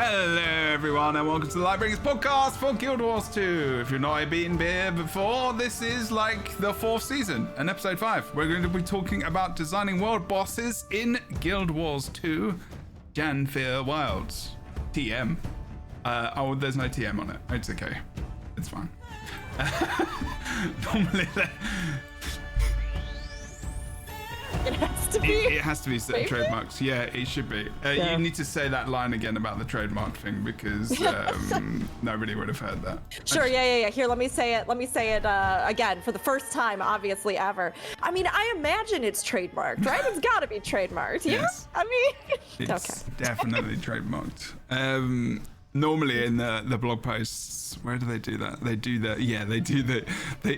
Hello everyone and welcome to the Lightbringers podcast for Guild Wars 2. If you've not been here before, this is like the 4th season and episode 5. We're going to be talking about designing world bosses in Guild Wars 2 Janfear Wilds. TM. Oh, there's no TM on it. It's okay. It's fine. Normally It has to be. It has to be trademarked. Yeah, it should be. You need to say that line again about the trademark thing because nobody would have heard that. Sure. Yeah. Here, let me say it. Again for the first time, obviously ever. I mean, I imagine it's trademarked, right? It's got to be trademarked. Yeah. Yes. I mean, it's definitely trademarked. Normally in the blog posts, where do they do that? They do that. Yeah, they do the. They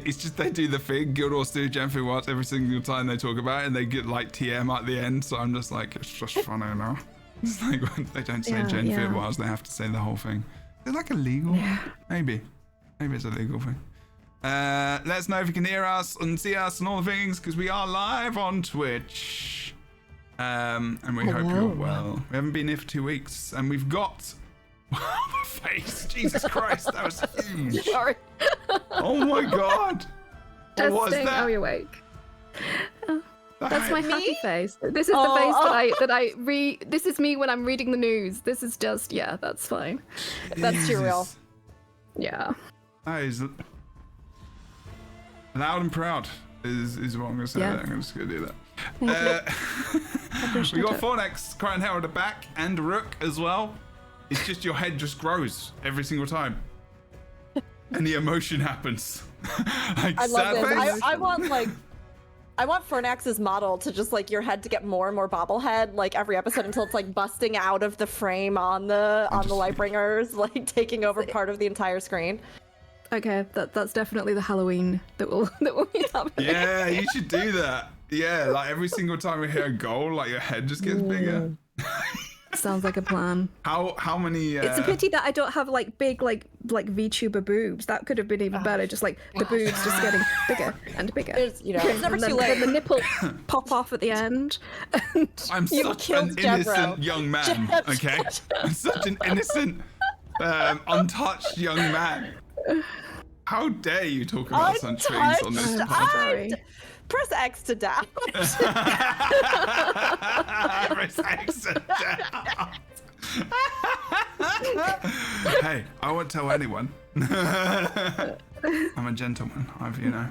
do the thing. Guild Wars 2 Janfear Wilds every single time they talk about it, and they get like TM at the end. So I'm just like, it's just funny now. It's like when they don't say Janfear Wilds, they have to say the whole thing. Is it like illegal? Yeah. Maybe it's a legal thing. Let us know if you can hear us and see us and all the things because we are live on Twitch. And we hope you're well. We haven't been here for 2 weeks, and we've got. My face, Jesus Christ, that was huge. Sorry. Oh my God. What was that? Are you awake? That's my happy face. This is the face that I read. This is me when I'm reading the news. This is just, yeah, that's fine. That's too real. Yeah. That is loud and proud is what I'm going to say. Yeah. I'm just going to do that. We got Fornex, Crown Herald at back, and Rook as well. It's just your head just grows every single time, and the emotion happens. Like, I love this. I want Fornax's model to just like your head to get more and more bobblehead like every episode until it's like busting out of the frame on the Lightbringers, like taking over part of the entire screen. Okay, that's definitely the Halloween that will be happening. Yeah, you should do that. Yeah, like every single time we hit a goal, like your head just gets bigger. Sounds like a plan. How many? It's a pity that I don't have like big like VTuber boobs. That could have been even better. Just like the boobs just getting bigger and bigger. It's never too late. Then the nipple pop off at the end. And I'm such an innocent young man. Okay, I'm such an innocent, untouched young man. How dare you talk about such things on this podcast? Press X to doubt. Press X to doubt. Hey, I won't tell anyone. I'm a gentleman, you know.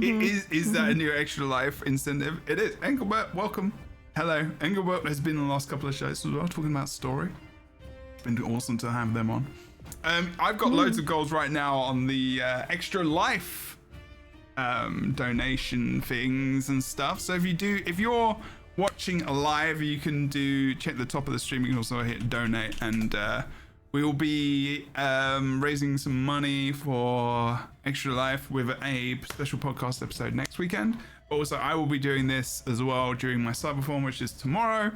Is that a new extra life incentive? It is. Engelbert, welcome. Hello. Engelbert has been on the last couple of shows as well, talking about story. It's been awesome to have them on. I've got loads of goals right now on the extra life donation things and stuff. So if you're watching live, you can check the top of the stream. You can also hit donate, and we will be raising some money for Extra Life with a special podcast episode next weekend. But also, I will be doing this as well during my Cyberform, which is tomorrow,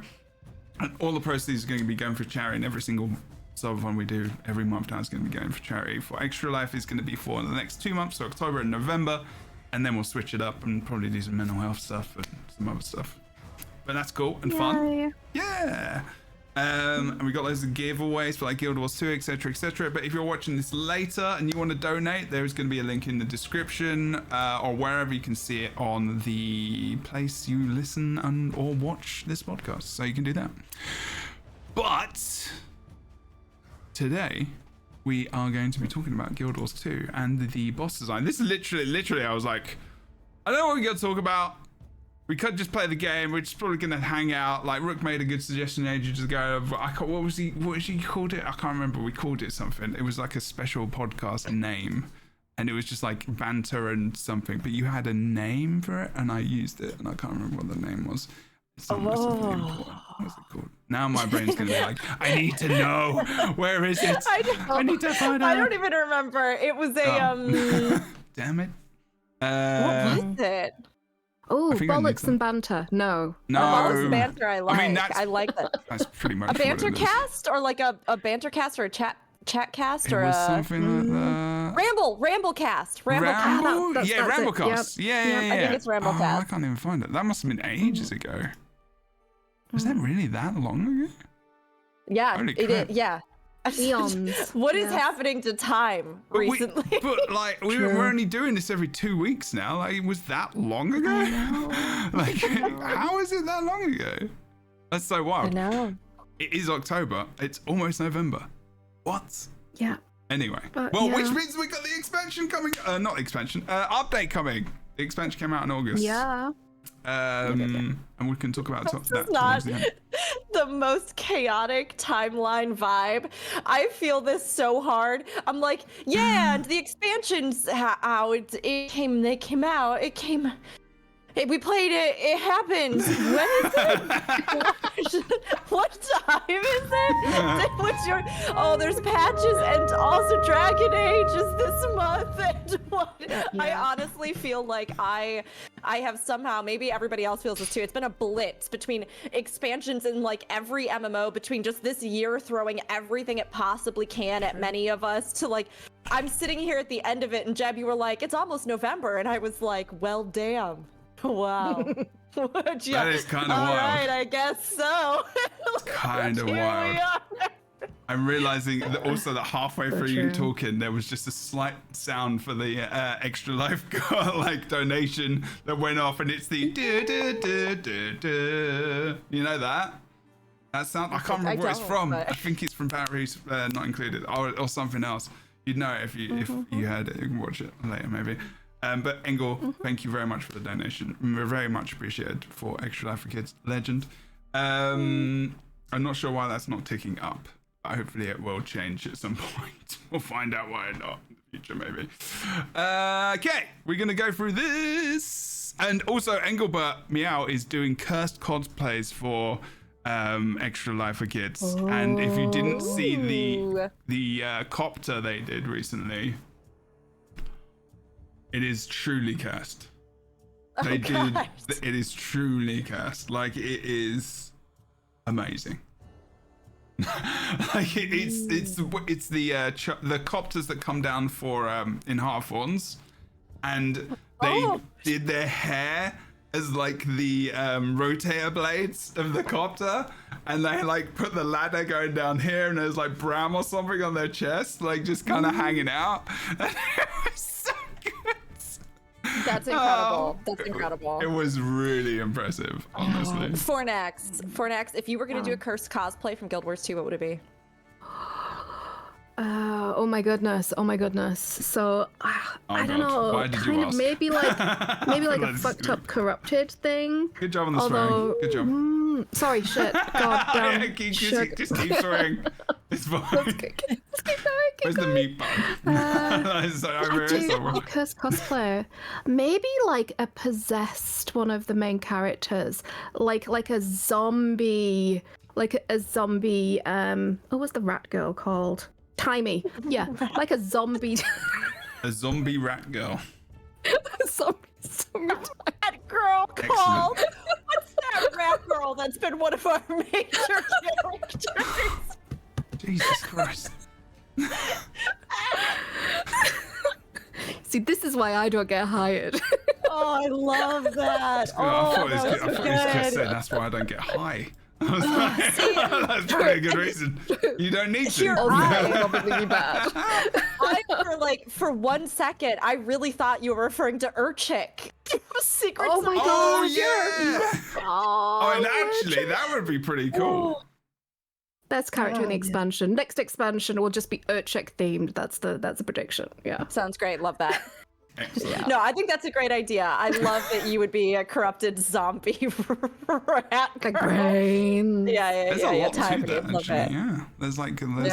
and all the proceeds are going to be going for charity. And every single Cyberform we do every month now is going to be going for charity. For Extra Life is going to be for the next 2 months, so October and November. And then we'll switch it up and probably do some mental health stuff and some other stuff. But that's cool and fun. Yeah. And we got loads of giveaways for like Guild Wars 2, etc., etc. But if you're watching this later and you want to donate, there's going to be a link in the description or wherever you can see it on the place you listen or watch this podcast. So you can do that. But today, we are going to be talking about Guild Wars 2 and the boss design. This is literally, I was like, I don't know what we're going to talk about. We could just play the game. We're just probably going to hang out. Like, Rook made a good suggestion ages ago. What was he called it? I can't remember. We called it something. It was like a special podcast name. And it was just like Banter and something. But you had a name for it, and I used it. And I can't remember what the name was. Something important. What's it called? Now my brain's gonna be like, I need to know. Where is it? I need to find out. I don't even remember. It was a Damn it. What was it? Oh, bollocks and banter. No. Bollocks and banter. I like. I mean, I like that. That's pretty much a banter cast, or like a banter cast, or a chat cast, or something like that. Ramble cast. Ramble? That's Ramblecast. Yep. Yeah. I think it's Ramblecast. I can't even find it. That must have been ages ago. Was that really that long ago? Yeah, Holy it crap. is. Yeah. Eons. What is Yes. happening to time recently? But like we're only doing this every 2 weeks now. Like, was that long ago? Like, how is it that long ago? That's so I wild. know. It is October. It's almost November. What? Yeah. Anyway, But, well, yeah. which means we got the expansion coming. Not expansion. Update coming. The expansion came out in August. Yeah. And we can talk about This that is not towards the end. the most chaotic timeline vibe. I feel this so hard. I'm like, yeah, and the expansions out. It came. They came out. It came. We played it. It happened. When is it? What time is it? What's your? Oh, there's patches and also Dragon Age is this month. And what? I honestly feel like I have somehow, maybe everybody else feels this too. It's been a blitz between expansions in like every MMO, between just this year throwing everything it possibly can at many of us to like. I'm sitting here at the end of it, and Jeb, you were like, it's almost November, and I was like, well, damn. Wow. That is kind of All wild. right, I guess so. Kind of Here we wild. are. I'm realizing that also that halfway through you talking, there was just a slight sound for the extra life like donation that went off, and it's the you know that sound. I can't remember where it's don't, from. but- I think it's from Batteries Not Included, or something else. You'd know it if you heard it. You can watch it later maybe. But Engel, thank you very much for the donation. We're very much appreciated for Extra Life for Kids. Legend. I'm not sure why that's not ticking up. But hopefully it will change at some point. We'll find out why not in the future, maybe. Okay, we're going to go through this. And also, Engelbert Meow is doing cursed cosplays for Extra Life for Kids. And if you didn't see the copter they did recently, it is truly cursed. They did. It is truly cursed. Like, it is amazing. Like it's the copters that come down for in Hearthorns, and they did their hair as like the rotator blades of the copter, and they like put the ladder going down here, and there's like Bram or something on their chest, like just kind of hanging out. And it was so good. That's incredible. That's incredible. It was really impressive, honestly. Fornax, if you were going to do a cursed cosplay from Guild Wars 2, what would it be? Oh my goodness. So I don't know. Why did you kind of ask? maybe like a fucked up corrupted thing. Good job on the swearing. Good job. Sorry, shit. God damn. Yeah, just keep swearing. It's fine. Let's keep going. Where's the meat bun? So Cursed cosplay. Maybe like a possessed one of the main characters, like a zombie. What was the rat girl called? Timey. Yeah, like a zombie. A zombie rat girl. zombie. That girl called. What's that rat girl that's been one of our major characters? Jesus Christ. See, this is why I don't get hired. Oh, I love that. I thought that it was going to say that's why I don't get high. I was like, that's probably a good reason. You don't need to. Here, Probably bad. For 1 second, I really thought you were referring to Urchik. Secret Oh my Society. Oh, God, yeah. Oh, and actually, that would be pretty cool. Best character in the expansion. Next expansion will just be Urchik themed. That's a prediction. Yeah. Sounds great. Love that. Excellent. No, I think that's a great idea. I love that you would be a corrupted zombie rat The girl. grain. Yeah. There's a lot to Tiny, that, love actually. it. Yeah. There's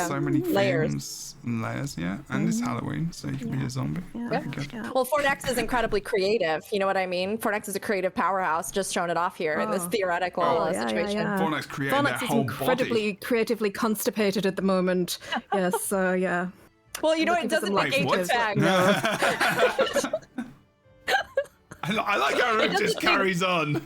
so many Layers. themes and layers, yeah. And it's Halloween, so you can be a zombie. Very good. Well, Fornex is incredibly creative. You know what I mean? Fornex is a creative powerhouse, just showing it off here in this theoretical situation. Fornex created their Fornex is whole incredibly body. creatively constipated at the moment. Yes, yeah. Well, you know, it Looking for doesn't some negate Wait, the what? fact. I like how it just carries on. when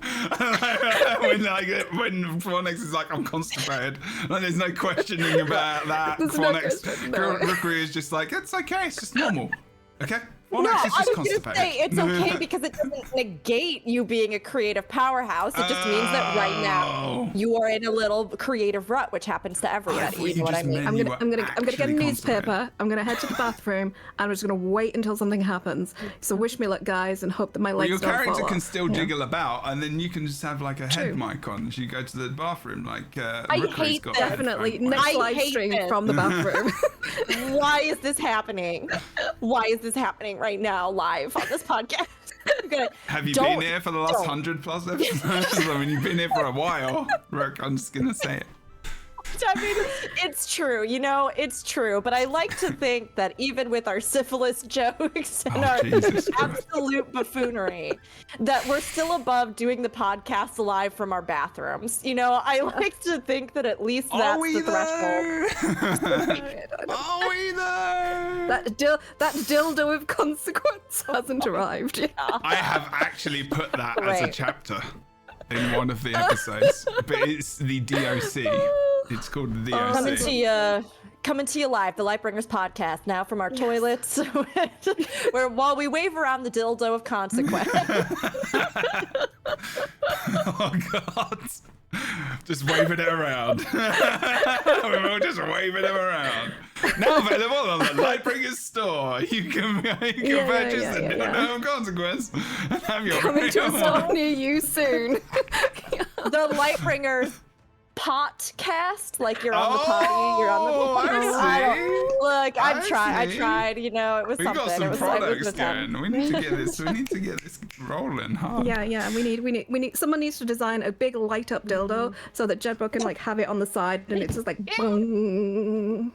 Fornex is like, I'm constipated. Like, there's no questioning about that. There's no Fornex, question, no. Rookery is just like, it's okay, it's just normal. Okay? Fornax No, is I just was constipated. gonna say it's okay because it doesn't negate you being a creative powerhouse. It just means that right now you are in a little creative rut, which happens to everybody. thought You know what I just mean? meant I'm you gonna were I'm gonna I'm gonna get a actually newspaper. constipated. I'm gonna head to the bathroom and I'm just gonna wait until something happens. So wish me luck, guys, and hope that my Well, legs your don't character fall can off. still Yeah. jiggle about, and then you can just have like a head True. mic on as you go to the bathroom, like I Rookery's hate got this. a headphone Definitely mic. next I live hate stream this. from the bathroom. Why is this happening? Why is this happening right now, live on this podcast? I'm gonna, Have you don't- been here for the last don't. 100+ episodes? I mean, you've been here for a while, Rook. I'm just gonna say it. I mean, it's true, you know, it's true. But I like to think that even with our syphilis jokes and Oh, our Jesus Christ. absolute buffoonery, that we're still above doing the podcast live from our bathrooms. You know, I like to think that at least Are that's we the threshold. there? Are we there? That dildo of consequence hasn't arrived yet. I have actually put that as a Right. chapter in one of the episodes, but it's the DOC. It's called the DOC. Coming to you live, the Lightbringers podcast, now from our toilets, where while we wave around the dildo of consequence. Oh God! Just waving it around. We're all just waving it around. Now available on the Lightbringers store. You can purchase the dildo of consequence and have your Coming to a real store one. near you soon. The Lightbringers podcast, like you're on the potty, you're on the Oh, I see. Look, I I see. tried, you know, it was We something. got some it was products an attempt. going. We need to get this rolling hard. Yeah, we need someone needs to design a big light up dildo so that Jebro can like have it on the side and it's just like boom.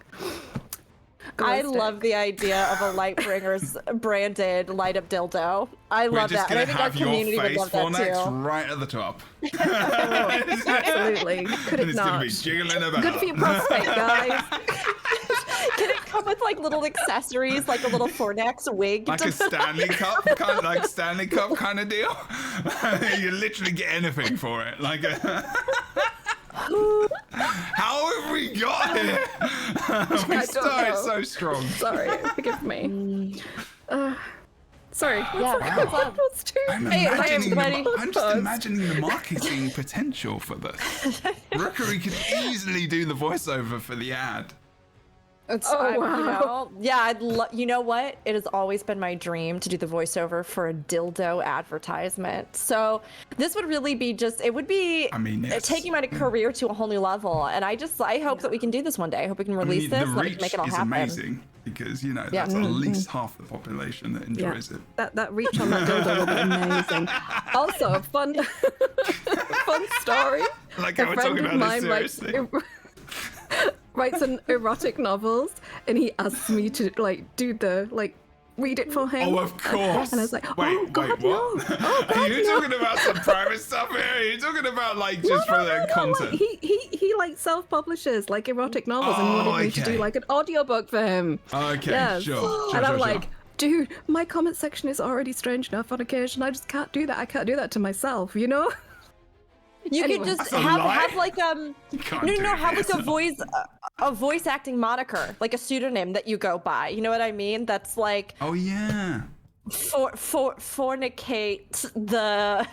I Glow stick. love the idea of a Lightbringers branded light up dildo. I We're love just that. And I gonna think our have your community would face, love that Fornax, too. right at the top. Absolutely. Could And it it's gonna not? be jiggling about. Good for your prostate, guys. Can it come with like little accessories, like a little Fornax wig? Like a Stanley Cup kind of deal. You literally get anything for it. Like how have we got here? We don't started know. so strong. Sorry, forgive me. Sorry. Yeah, What's too? Hey, everybody. I'm just imagining the marketing potential for this. Rookery could easily do the voiceover for the ad. It's, Oh, you wow. know, yeah, you know what? It has always been my dream to do the voiceover for a dildo advertisement. So this would really be it would be I mean, yes. taking my career to a whole new level. And I hope that we can do this one day. I hope we can release this, the like reach make it all is happen. amazing because you know Yeah. that's at least half the population that Yeah, enjoys it. that reach on that dildo will be amazing. Also, fun story. Like A how we're friend talking of about mine this seriously. writes an erotic novels, and he asks me to like do the read it for him. Oh, of course. And I was like, wait, oh God, what? no. Oh God, Are you no. talking about some private stuff here? Are you talking about like just for the content? Like, he like self-publishes like erotic novels and Oh, wanted me to okay. do like an audiobook for him. Okay, Yes. sure. And I'm like, dude, my comment section is already strange enough on occasion. I just can't do that. I can't do that to myself, you know? You Anyway. could just That's a lie. have like can't do have like this. a voice acting moniker, like a pseudonym that you go by. You know what I mean? That's like Oh yeah. fornicate the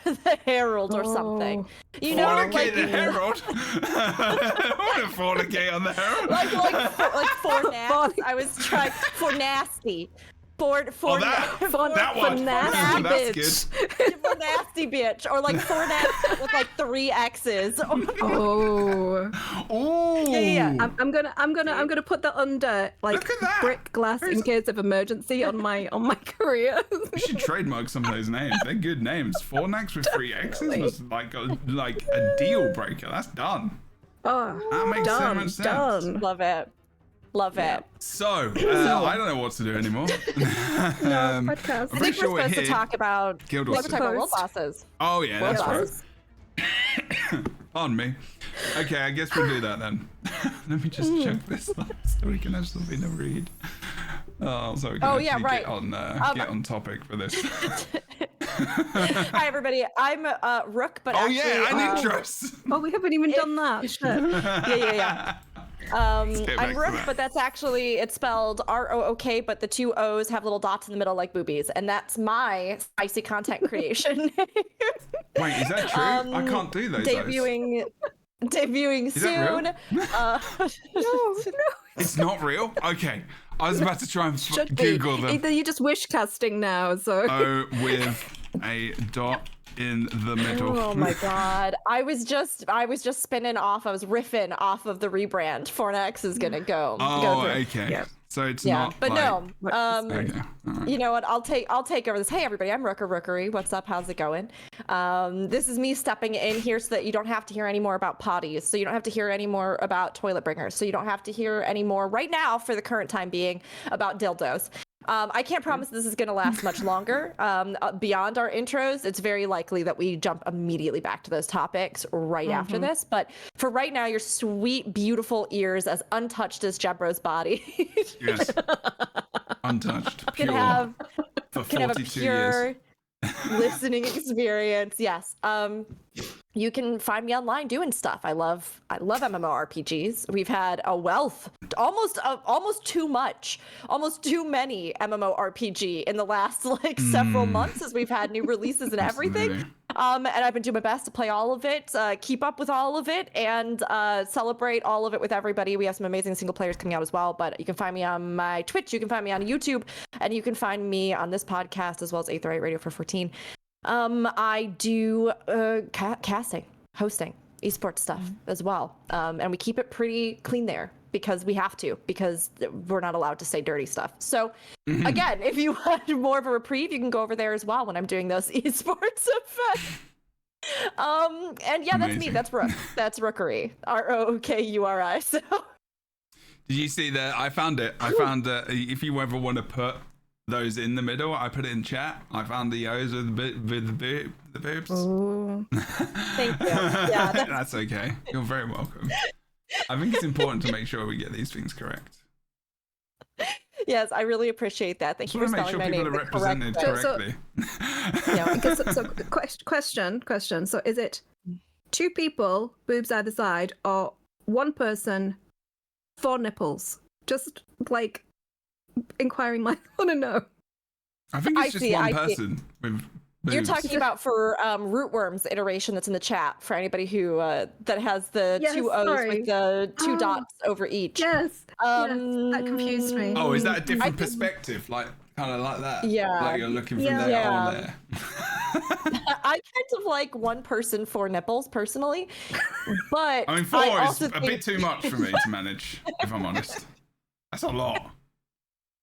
Herald or something. You know, Fornicate like the Herald. I want to fornicate on the Herald. like for nasty. I was trying for nasty. For Oh, that one. nasty That's good. for nasty bitch, or like for nasty with like 3 X's. Oh. Oh. Yeah. I'm gonna put that under like Look at that. brick glass in case of emergency on my career. We should trademark some of those names. They're good names. Fornax with 3 X's was like a deal breaker. That's done. Oh, That makes so done, much sense. done. Love it. Love it. So, I don't know what to do anymore. podcast. I'm I pretty think sure we're we're supposed to here. talk about Guild we're Wars. supposed to talk about world bosses. Oh yeah, World that's right. bosses. Pardon me. Okay, I guess we'll do that then. Let me just check this up so we can have something to read. Oh, so we can Oh, actually yeah, right. get on topic for this. Hi everybody. I'm Rook, but Oh actually, yeah, I need intros. Oh, we haven't even done that. Shit. yeah. get back I'm to Rook, that. but that's actually, it's spelled R-O-O-K, but the 2 O's have little dots in the middle like boobies, and that's my spicy content creation. Wait, is that true? I can't do those. Debuting Is soon. that real? No. It's not real? Okay. I was about to try and Should Google be. them. Either you're just wish casting now, so. O with a dot in the middle. Oh my god. I was just spinning off. I was riffing off of the rebrand. Fornax is gonna go through. Okay. Yeah. So it's Yeah, not but like... no. Okay. All right. You know what? I'll take over this. Hey everybody, I'm Rookery. What's up? How's it going? This is me stepping in here so that you don't have to hear any more about potties. So you don't have to hear any more about toilet bringers. So you don't have to hear any more right now, for the current time being, about dildos. I can't promise this is going to last much longer. Beyond our intros, it's very likely that we jump immediately back to those topics right after this. But for right now, your sweet, beautiful ears, as untouched as Jebro's body, Yes. Untouched. Pure. can have for can have a 42 pure years. listening experience. Yes. You can find me online doing stuff. I love MMORPGs. We've had a wealth, almost too many MMORPG in the last several months, as we've had new releases and everything. Absolutely. And I've been doing my best to play all of it, keep up with all of it, and celebrate all of it with everybody. We have some amazing single players coming out as well, but you can find me on my Twitch, you can find me on YouTube, and you can find me on this podcast as well as A38 Radio for 14. I do casting, hosting, esports stuff as well, and we keep it pretty clean there because we have to, because we're not allowed to say dirty stuff. So again, if you want more of a reprieve, you can go over there as well when I'm doing those esports events. And yeah, that's me. Amazing. That's Rook. That's Rookery. R-O-O-K-U-R-I. So Did you see that? I found it. I found that if you ever want to put those in the middle, I put it in chat. I found the O's with the boobs. ooh. Thank you. Yeah, That's okay. You're very welcome. I think it's important to make sure we get these things correct. yes, I really appreciate that. Thank you for Just want to spelling make my sure people name are the correct represented way. correctly. Yeah. Okay, so question. So is it 2 people, boobs either side, or 1 person, 4 nipples? Just inquiring minds want to know. I think it's just one I see. person with boobs. You're talking about for Rootworm's iteration that's in the chat, for anybody who that has the Yes, 2 O's sorry. with the 2 dots over each. Yes. Yes, that confused me. Oh, is that a different perspective? Kind of like that? Yeah. Like you're looking from there Yeah. or there. I kind of like 1 person, 4 nipples personally, but I mean, 4 is also a bit too much for me to manage, if I'm honest. That's a lot.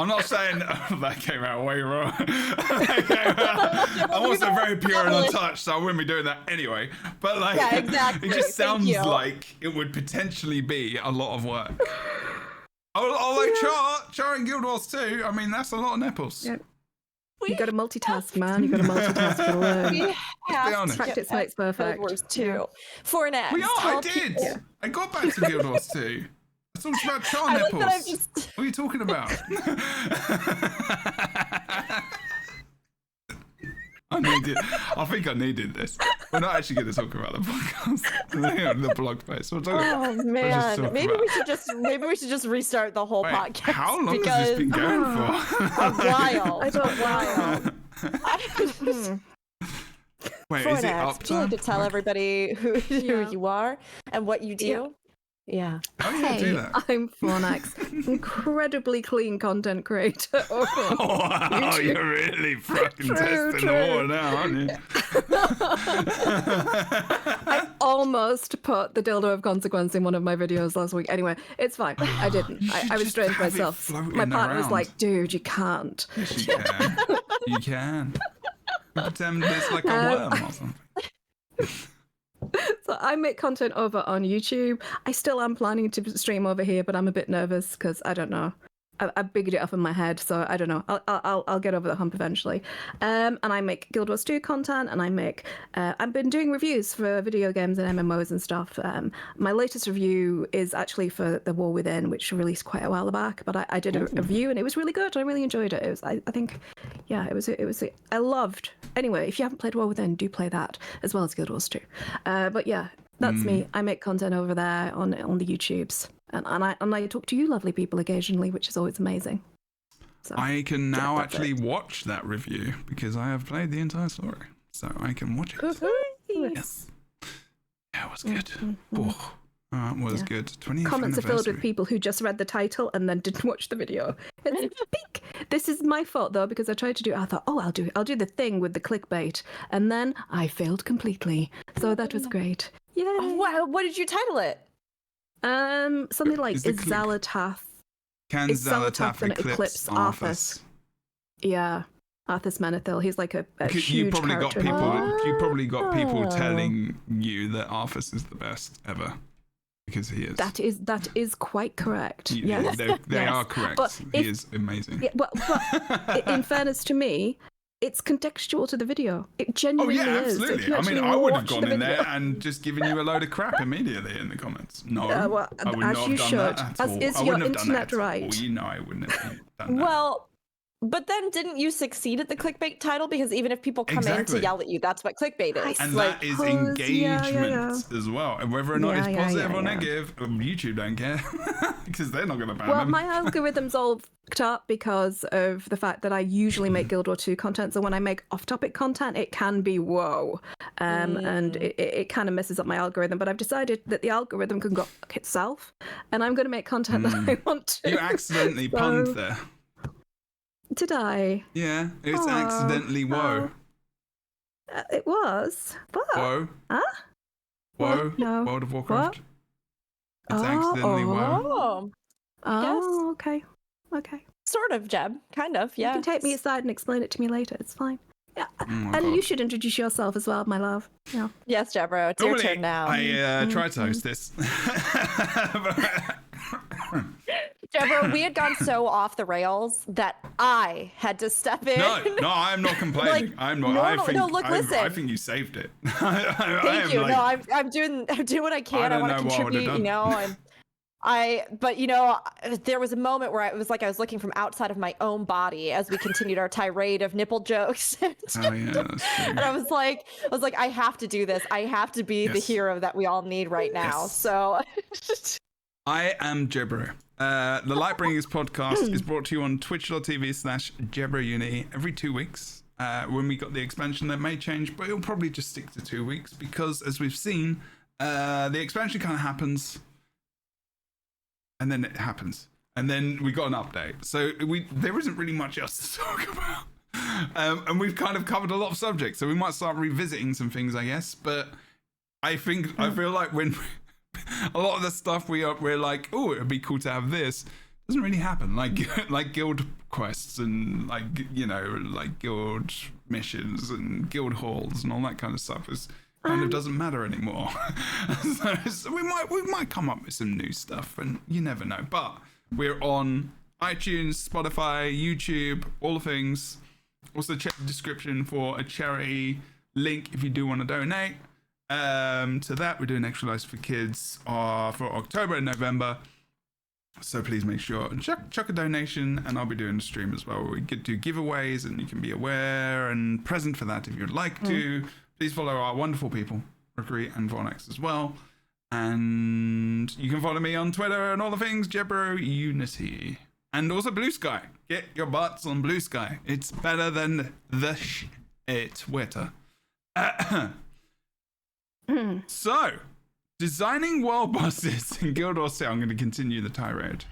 I'm not saying that came out way wrong. I'm also very pure and untouched, so I wouldn't be doing that anyway. But Yeah, exactly. it just Thank sounds you. like it would potentially be a lot of work. Oh, Char in Guild Wars 2. I mean, that's a lot of nipples. Yeah. You got to multitask, man. You got to multitask to learn. we have honest. to Practice get makes back to perfect. Guild Wars 2. For an We are, I did. I got back to Guild Wars 2. I talked about Char I like nipples. that I've just... What are you talking about? I think I needed this. We're not actually going to talk about the podcast, the blog post. We'll talk Oh just man, talk maybe about- we should just restart the whole Wait, podcast. how long because has this been going for? a while. I don't while. Wait, is it up Would you like to tell everybody who Yeah. you are and what you do? Yeah. How do you do Hey, that? I'm Fornax, incredibly clean content creator. Oh, wow, you're really fucking True, testing the true. water now, aren't you? I almost put the dildo of consequence in one of my videos last week. Anyway, it's fine. I didn't. I just restrained have it myself. floating My partner was around. like, dude, you can't. Yes, you can. You can. Pretend it's like a worm or something. So I make content over on YouTube. I still am planning to stream over here, but I'm a bit nervous because I don't know. I bigged it up in my head, so I don't know. I'll get over the hump eventually. And I make Guild Wars 2 content, and I make. I've been doing reviews for video games and MMOs and stuff. My latest review is actually for The War Within, which released quite a while back. But I did a review, and it was really good. I really enjoyed it. It was. I think, yeah, it was. I loved. Anyway, if you haven't played War Within, do play that as well as Guild Wars 2. But yeah, that's me. I make content over there on the YouTubes. and I talk to you lovely people occasionally, which is always amazing. So I can now that's actually it. watch that review because I have played the entire story, so I can watch it. Yes. Yeah, it was good. Oh, it was good. 20th Comments are filled with anniversary. people who just read the title and then didn't watch the video. It's peak. This is my fault though, because I tried to do. I thought, oh, I'll do the thing with the clickbait, and then I failed completely. So that was great. Yeah. What did you title it? Something like Is the is Xalatath. Can Is Xalatath Xalatath eclipse eclipse Arthas? Yeah, Arthas Menethil. He's like a huge You probably got character. in the people. world. You probably got people Oh. telling you that Arthas is the best ever because he is. That is quite correct. Yes. They Yes. are correct. But He if- is amazing. Yeah, but in fairness to me, it's contextual to the video. It genuinely Oh yeah, is. If absolutely. you I mean, actually I would have watch gone the in there video- and just given you a load of crap immediately in the comments. No, well, I would as not you have done should, that at as all. is I your wouldn't have done that internet at all. right. You know, I wouldn't have done that. Well, but then didn't you succeed at the clickbait title? Because even if people come in Exactly. to yell at you, that's what clickbait is. And like, that is Pose, engagement yeah. as well. And whether or not it's Yeah, positive or yeah. negative, YouTube don't care because they're not going to ban Well, them. my algorithm's all fucked up because of the fact that I usually make Guild War 2 content. So when I make off-topic content, it can be whoa. And it kind of messes up my algorithm. But I've decided that the algorithm can go fuck itself. And I'm going to make content that I want to. You accidentally So- punned there. Did I? Yeah, it's Aw, accidentally whoa. It was. But... Whoa. Huh? Whoa. What? No. World of Warcraft. What? It's accidentally whoa. Oh, Okay. Okay. sort of, Jeb. Kind of, yeah. You can take me aside and explain it to me later. It's fine. Yeah. Oh my And God. you should introduce yourself as well, my love. Yeah. Yes, Jebro, it's your turn now. I tried to host this. Jebro, we had gone so off the rails that I had to step in. No, I'm not complaining. Like, I'm not. no, I no, think, no, look, I listen. think you saved it. Thank you. No, I'm doing what I can. I don't want to know what I would've contribute, done. you know. But there was a moment where it was like I was looking from outside of my own body as we continued our tirade of nipple jokes. Oh yeah, that's true. And I was like, I have to do this. I have to be the Yes. hero that we all need right now. Yes. So I am Jebro. The Lightbringers podcast is brought to you on twitch.tv/JebroUnity every 2 weeks. When we got the expansion, that may change, but it'll probably just stick to 2 weeks because, as we've seen, the expansion kind of happens, and then it happens, and then we got an update. So there isn't really much else to talk about, and we've kind of covered a lot of subjects. So we might start revisiting some things, I guess. But I feel like when a lot of the stuff we're like, oh, it'd be cool to have this, doesn't really happen. Like guild quests and like guild missions and guild halls and all that kind of stuff is kind of doesn't matter anymore. so we might come up with some new stuff, and you never know. But we're on iTunes, Spotify, YouTube, all the things. Also check the description for a charity link if you do want to donate. To that, we're doing Extra Lives for Kids for October and November. So please make sure and chuck a donation, and I'll be doing a stream as well where we get to giveaways and you can be aware and present for that if you'd like to. Please follow our wonderful people, Greer and Vornax as well. And you can follow me on Twitter and all the things, Jebro Unity. And also Blue Sky. Get your butts on Blue Sky. It's better than the Twitter. So, designing world bosses in Guild Wars 2. I'm going to continue the tirade.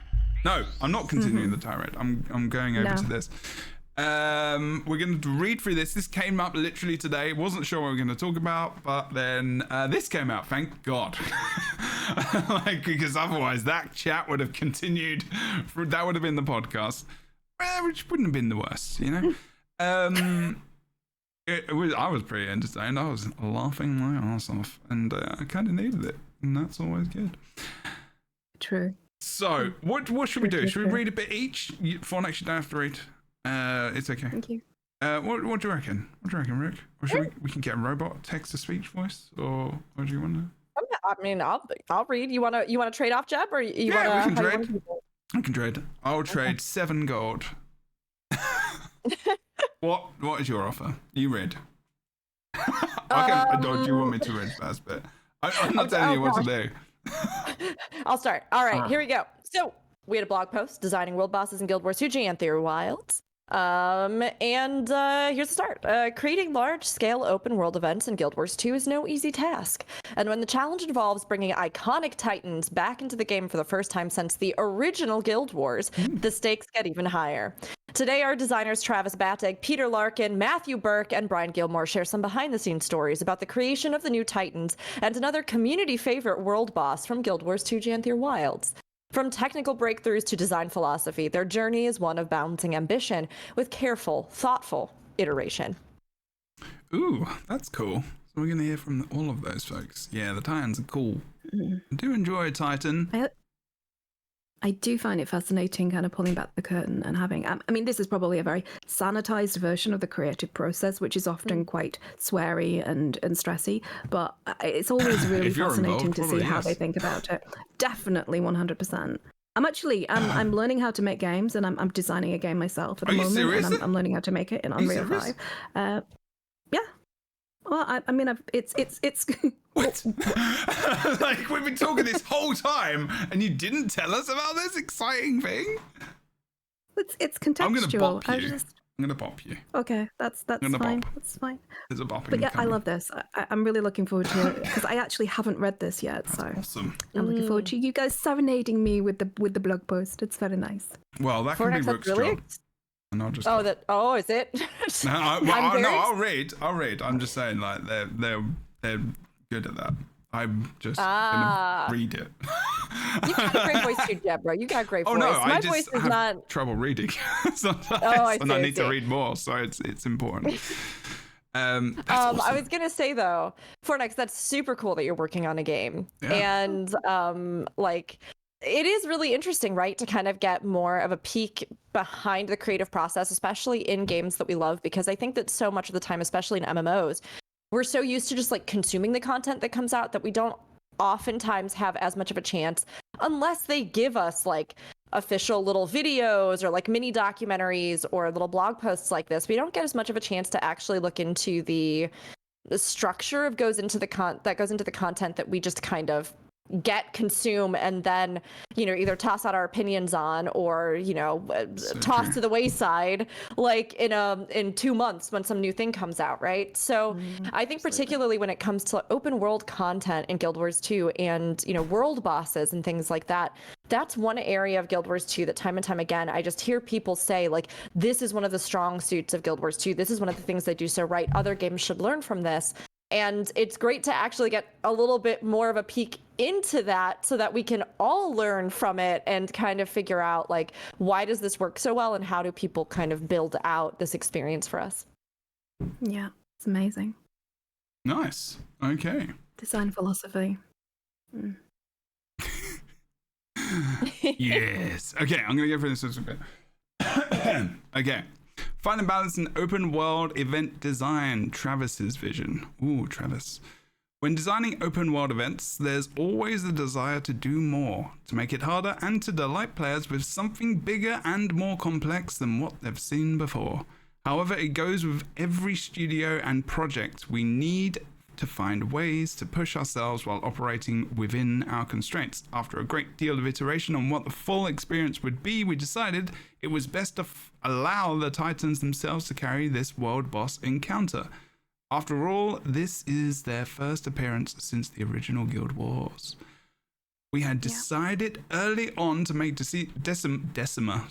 No, I'm not continuing the tirade. I'm going over to this. We're going to read through this. This came up literally today. Wasn't sure what we were going to talk about, but then this came out. Thank God. Because otherwise that chat would have continued. That would have been the podcast, which wouldn't have been the worst, you know? I was pretty entertained. I was laughing my ass off, and I kind of needed it, and that's always good. True. So, what should we do? Should we read a bit each? Fornex, you don't have to read. It's okay. Thank you. What do you reckon? What do you reckon, Rick? Or should we can get a robot text-to-speech voice, or what do you want to? I mean, I'll read. You wanna trade off, Jeb, or you wanna? we can how you trade. wanna do it? I can trade. I'll trade 7 gold. What is your offer? You read. Do you want me to read first? But I'm not telling you what to do. I'll start. All right, here we go. So we had a blog post designing world bosses in Guild Wars 2 Geanther Wilds. Here's the start. Creating large-scale open-world events in Guild Wars 2 is no easy task. And when the challenge involves bringing iconic titans back into the game for the first time since the original Guild Wars, the stakes get even higher. Today, our designers Travis Battig, Peter Larkin, Matthew Burke, and Brian Gilmore share some behind-the-scenes stories about the creation of the new titans and another community favorite world boss from Guild Wars 2 Geanther Wilds. From technical breakthroughs to design philosophy, their journey is one of balancing ambition with careful, thoughtful iteration. Ooh, that's cool. So we're going to hear from all of those folks. Yeah, the Titans are cool. I do enjoy Titan. I do find it fascinating kind of pulling back the curtain and having, I mean, this is probably a very sanitized version of the creative process, which is often quite sweary and stressy, but it's always really fascinating to see how they think about it. Definitely 100%. I'm learning how to make games, and I'm designing a game myself at the moment. Serious? And I'm learning how to make it in Unreal 5. Yeah. Well, I mean, it's What? Like, we've been talking this whole time, and you didn't tell us about this exciting thing? It's contextual. I'm gonna bop you. I'm gonna bop you. Okay, that's fine. Bop. That's fine. There's a bopping. But yeah, coming. I love this. I'm really looking forward to it because I actually haven't read this yet. So Awesome. I'm looking forward to you guys serenading me with the blog post. It's very nice. Well, that can be Rook's job. And I'll just is it? No, I'll read. I'm just saying, like, they're good at that. I'm just gonna read it. You got a great voice too, Jebro. You got a great voice. No, My I voice just is have not trouble reading sometimes, I need to read more, so it's important. Awesome. I was gonna say though, Fornex, that's super cool that you're working on a game, and it is really interesting, right, to kind of get more of a peek behind the creative process, especially in games that we love, because I think that so much of the time, especially in MMOs, we're so used to just like consuming the content that comes out that we don't oftentimes have as much of a chance unless they give us like official little videos or like mini documentaries or little blog posts like this. We don't get as much of a chance to actually look into the structure of goes into the content that we just kind of consume, and then either toss out our opinions on or toss to the wayside like in 2 months when some new thing comes out, right? So I think particularly when it comes to open world content in Guild Wars 2 and world bosses and things like that, that's one area of Guild Wars 2 that time and time again I just hear people say, like, this is one of the strong suits of Guild Wars 2, this is one of the things they do so right, other games should learn from this. And it's great to actually get a little bit more of a peek into that so that we can all learn from it and kind of figure out, like, why does this work so well and how do people kind of build out this experience for us? Yeah, it's amazing. Nice. Okay. Design philosophy. Yes. Okay, I'm going to go for this a bit. Okay. Find and balance an open world event design. Travis's vision. Ooh, Travis. When designing open world events, there's always the desire to do more, to make it harder and to delight players with something bigger and more complex than what they've seen before. However, it goes with every studio and project. We need to find ways to push ourselves while operating within our constraints. After a great deal of iteration on what the full experience would be, we decided it was best to allow the Titans themselves to carry this world boss encounter. After all, this is their first appearance since the original Guild Wars. We had decided early on to make Decima,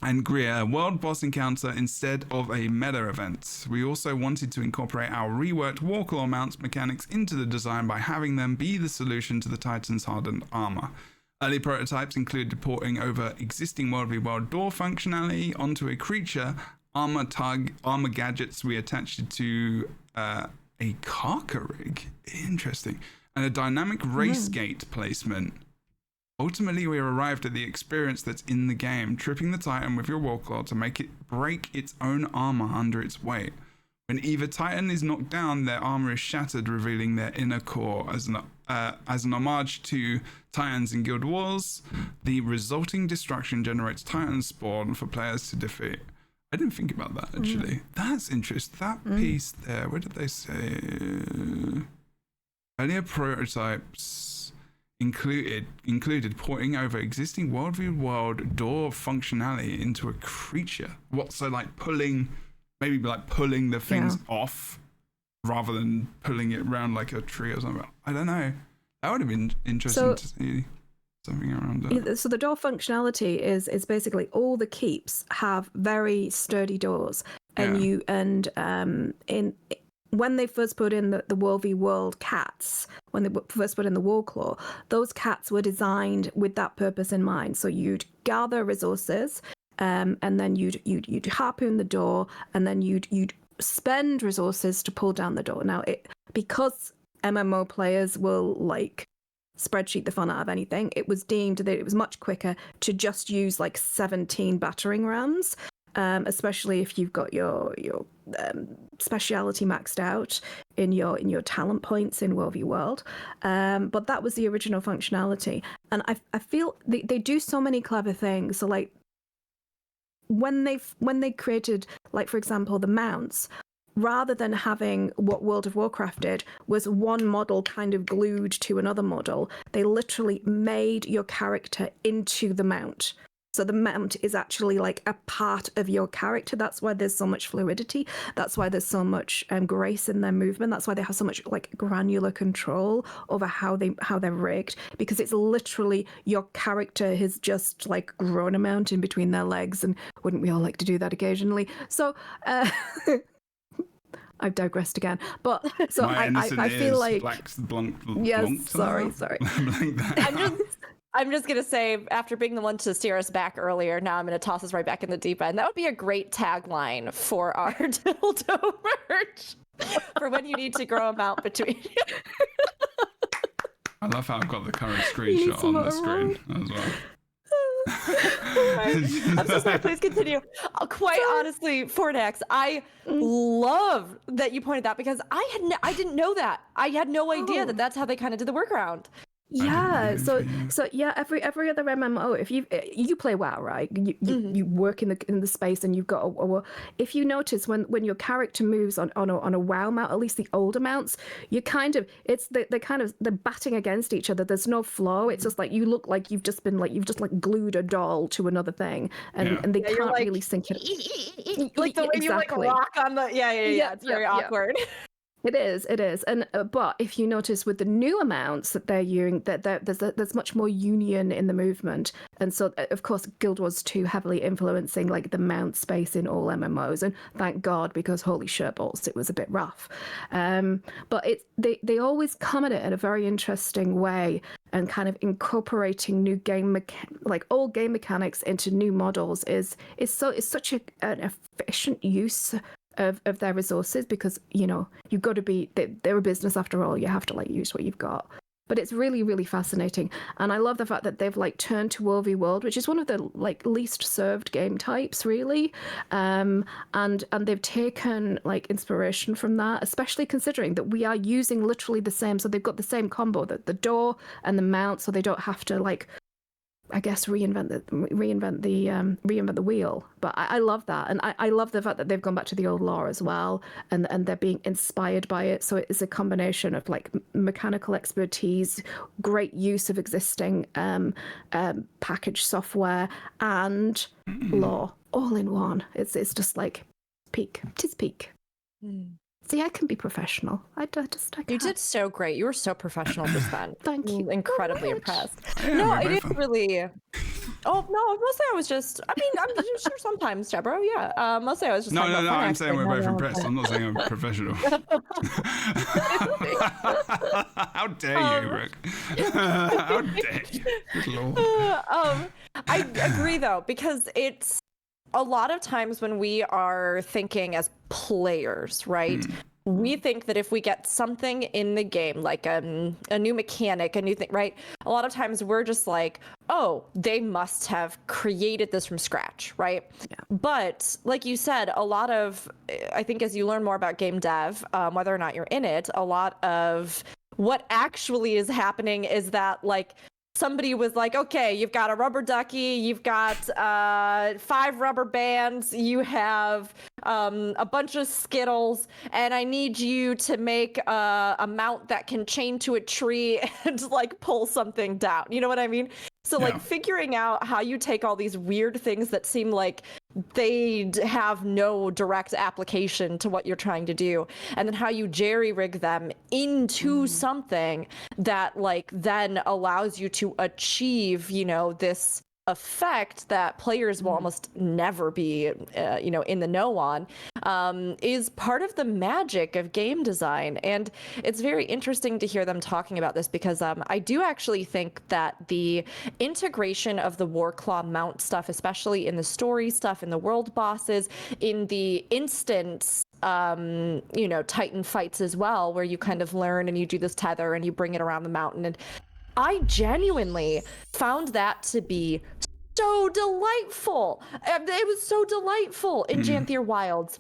and Greer a world boss encounter instead of a meta event. We also wanted to incorporate our reworked Warclaw mounts mechanics into the design by having them be the solution to the Titan's hardened armor. Early prototypes included porting over existing world v world door functionality onto a creature, armor gadgets we attached to a Karka rig. Interesting. And a dynamic race gate placement. Ultimately, we arrived at the experience that's in the game, tripping the Titan with your Warclaw to make it break its own armor under its weight. When either Titan is knocked down, their armor is shattered, revealing their inner core. As an homage to Titans in Guild Wars, the resulting destruction generates Titan spawn for players to defeat. I didn't think about that, actually. That's interesting. That piece there, where did they say? Earlier prototypes included porting over existing world door functionality into a creature. What, so like pulling the things off rather than pulling it around like a tree or something. I don't know. That would have been interesting to see something around that. So the door functionality is basically all the keeps have very sturdy doors, and when they first put in the World v World cats, when they first put in the Warclaw, those cats were designed with that purpose in mind. So you'd gather resources, and then you'd harpoon the door, and then you'd spend resources to pull down the door. Now, because MMO players will like spreadsheet the fun out of anything, it was deemed that it was much quicker to just use like 17 battering rams. Especially if you've got your speciality maxed out in your talent points in World v World. But that was the original functionality, and I feel they do so many clever things. So like when they created, like for example, the mounts, rather than having what World of Warcraft did was one model kind of glued to another model, they literally made your character into the mount. So the mount is actually like a part of your character. That's why there's so much fluidity. That's why there's so much grace in their movement. That's why they have so much like granular control over how they're rigged, because it's literally your character has just like grown a mount in between their legs, and wouldn't we all like to do that occasionally? So I've digressed again, but so I feel like sorry. I'm just gonna say, after being the one to steer us back earlier, now I'm gonna toss us right back in the deep end. That would be a great tagline for our dildo merch for when you need to grow them out between. I love how I've got the current screenshot on the screen as well. I'm so sorry. Please continue. Quite honestly, Fornax, I love that you pointed that, because I didn't know that. I had no idea that that's how they kind of did the workaround. Yeah, so yeah, every other MMO, if you play WoW, right? You work in the space, and you've got if you notice when your character moves on a WoW mount, at least the older mounts, you kind of they're batting against each other. There's no flow. It's just like you look like you've just glued a doll to another thing, and they can't like, really sync it. Like the way you like rock on the it's very awkward. It is, and but if you notice with the newer mounts that they're using, there's much more union in the movement, and so of course Guild Wars 2 heavily influencing like the mount space in all MMOs, and thank God, because holy shitballs, it was a bit rough. But they always come at it in a very interesting way, and kind of incorporating new old game mechanics into new models is such an efficient use of their resources, because you've got to be, they're a business after all. You have to like use what you've got. But it's really, really fascinating, and I love the fact that they've like turned to World v World, which is one of the like least served game types, really, and they've taken like inspiration from that, especially considering that we are using literally the same. So they've got the same combo, the door and the mount, so they don't have to like, I guess, reinvent the wheel. But I love that, and I love the fact that they've gone back to the old lore as well, and they're being inspired by it. So it's a combination of like mechanical expertise, great use of existing packaged software, and lore all in one. It's just like peak. Tis peak. See, I can be professional. I just. You did so great. You were so professional just then. Thank you. Incredibly impressed. Yeah, no, it is really. Oh no, mostly I was just. I mean, I'm sure sometimes, Jebro. Yeah. Mostly I was just. No. I'm saying we're both impressed. I'm not saying I'm professional. How dare you, Rick? How dare you? Good Lord. I agree though, because it's. A lot of times when we are thinking as players, right, we think that if we get something in the game, like a new mechanic, a new thing, right, a lot of times we're just like, oh, they must have created this from scratch, right? Yeah. But like you said, a lot of, I think as you learn more about game dev, whether or not you're in it, a lot of what actually is happening is that like somebody was like, okay, you've got a rubber ducky, you've got 5 rubber bands, you have a bunch of Skittles, and I need you to make a mount that can chain to a tree and like pull something down. You know what I mean? So like figuring out how you take all these weird things that seem like they have no direct application to what you're trying to do, and then how you jerry-rig them into something that like then allows you to achieve, you know, this effect that players will almost never be, you know, in the know on, is part of the magic of game design. And it's very interesting to hear them talking about this because I do actually think that the integration of the Warclaw mount stuff, especially in the story stuff, in the world bosses, in the instance you know, Titan fights as well, where you kind of learn and you do this tether and you bring it around the mountain, and I genuinely found that to be so delightful. It was so delightful in Janthier Wilds.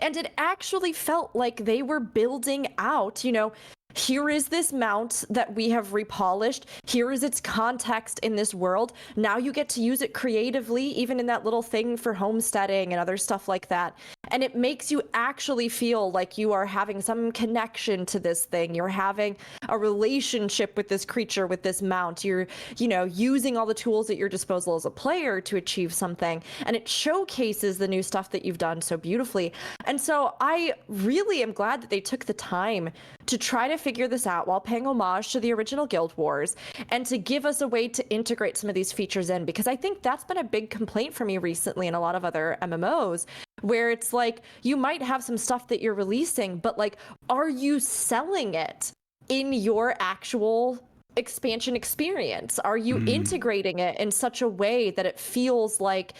And it actually felt like they were building out, you know, here is this mount that we have repolished. Here is its context in this world. Now you get to use it creatively, even in that little thing for homesteading and other stuff like that. And it makes you actually feel like you are having some connection to this thing. You're having a relationship with this creature, with this mount. You're, you know, using all the tools at your disposal as a player to achieve something. And it showcases the new stuff that you've done so beautifully. And so I really am glad that they took the time to try to figure this out while paying homage to the original Guild Wars and to give us a way to integrate some of these features in, because I think that's been a big complaint for me recently in a lot of other MMOs, where it's like you might have some stuff that you're releasing, but like, are you selling it in your actual expansion experience? Are you integrating it in such a way that it feels like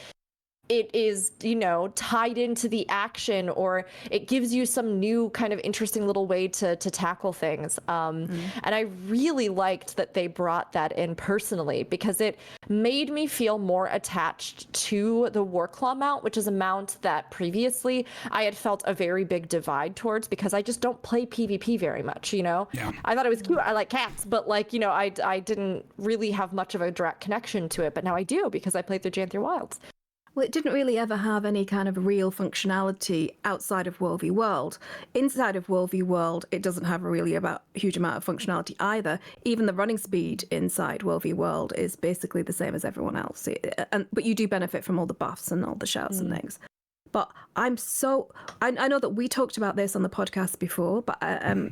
it is, you know, tied into the action, or it gives you some new kind of interesting little way to tackle things. And I really liked that they brought that in personally, because it made me feel more attached to the Warclaw mount, which is a mount that previously I had felt a very big divide towards, because I just don't play PvP very much, you know? Yeah. I thought it was cute. I like cats, but like, you know, I didn't really have much of a direct connection to it, but now I do because I played through Janthier Wilds. Well, it didn't really ever have any kind of real functionality outside of World v World. Inside of World v World, it doesn't have a really huge amount of functionality either. Even the running speed inside World v World is basically the same as everyone else. But you do benefit from all the buffs and all the shouts and things. But I know that we talked about this on the podcast before, but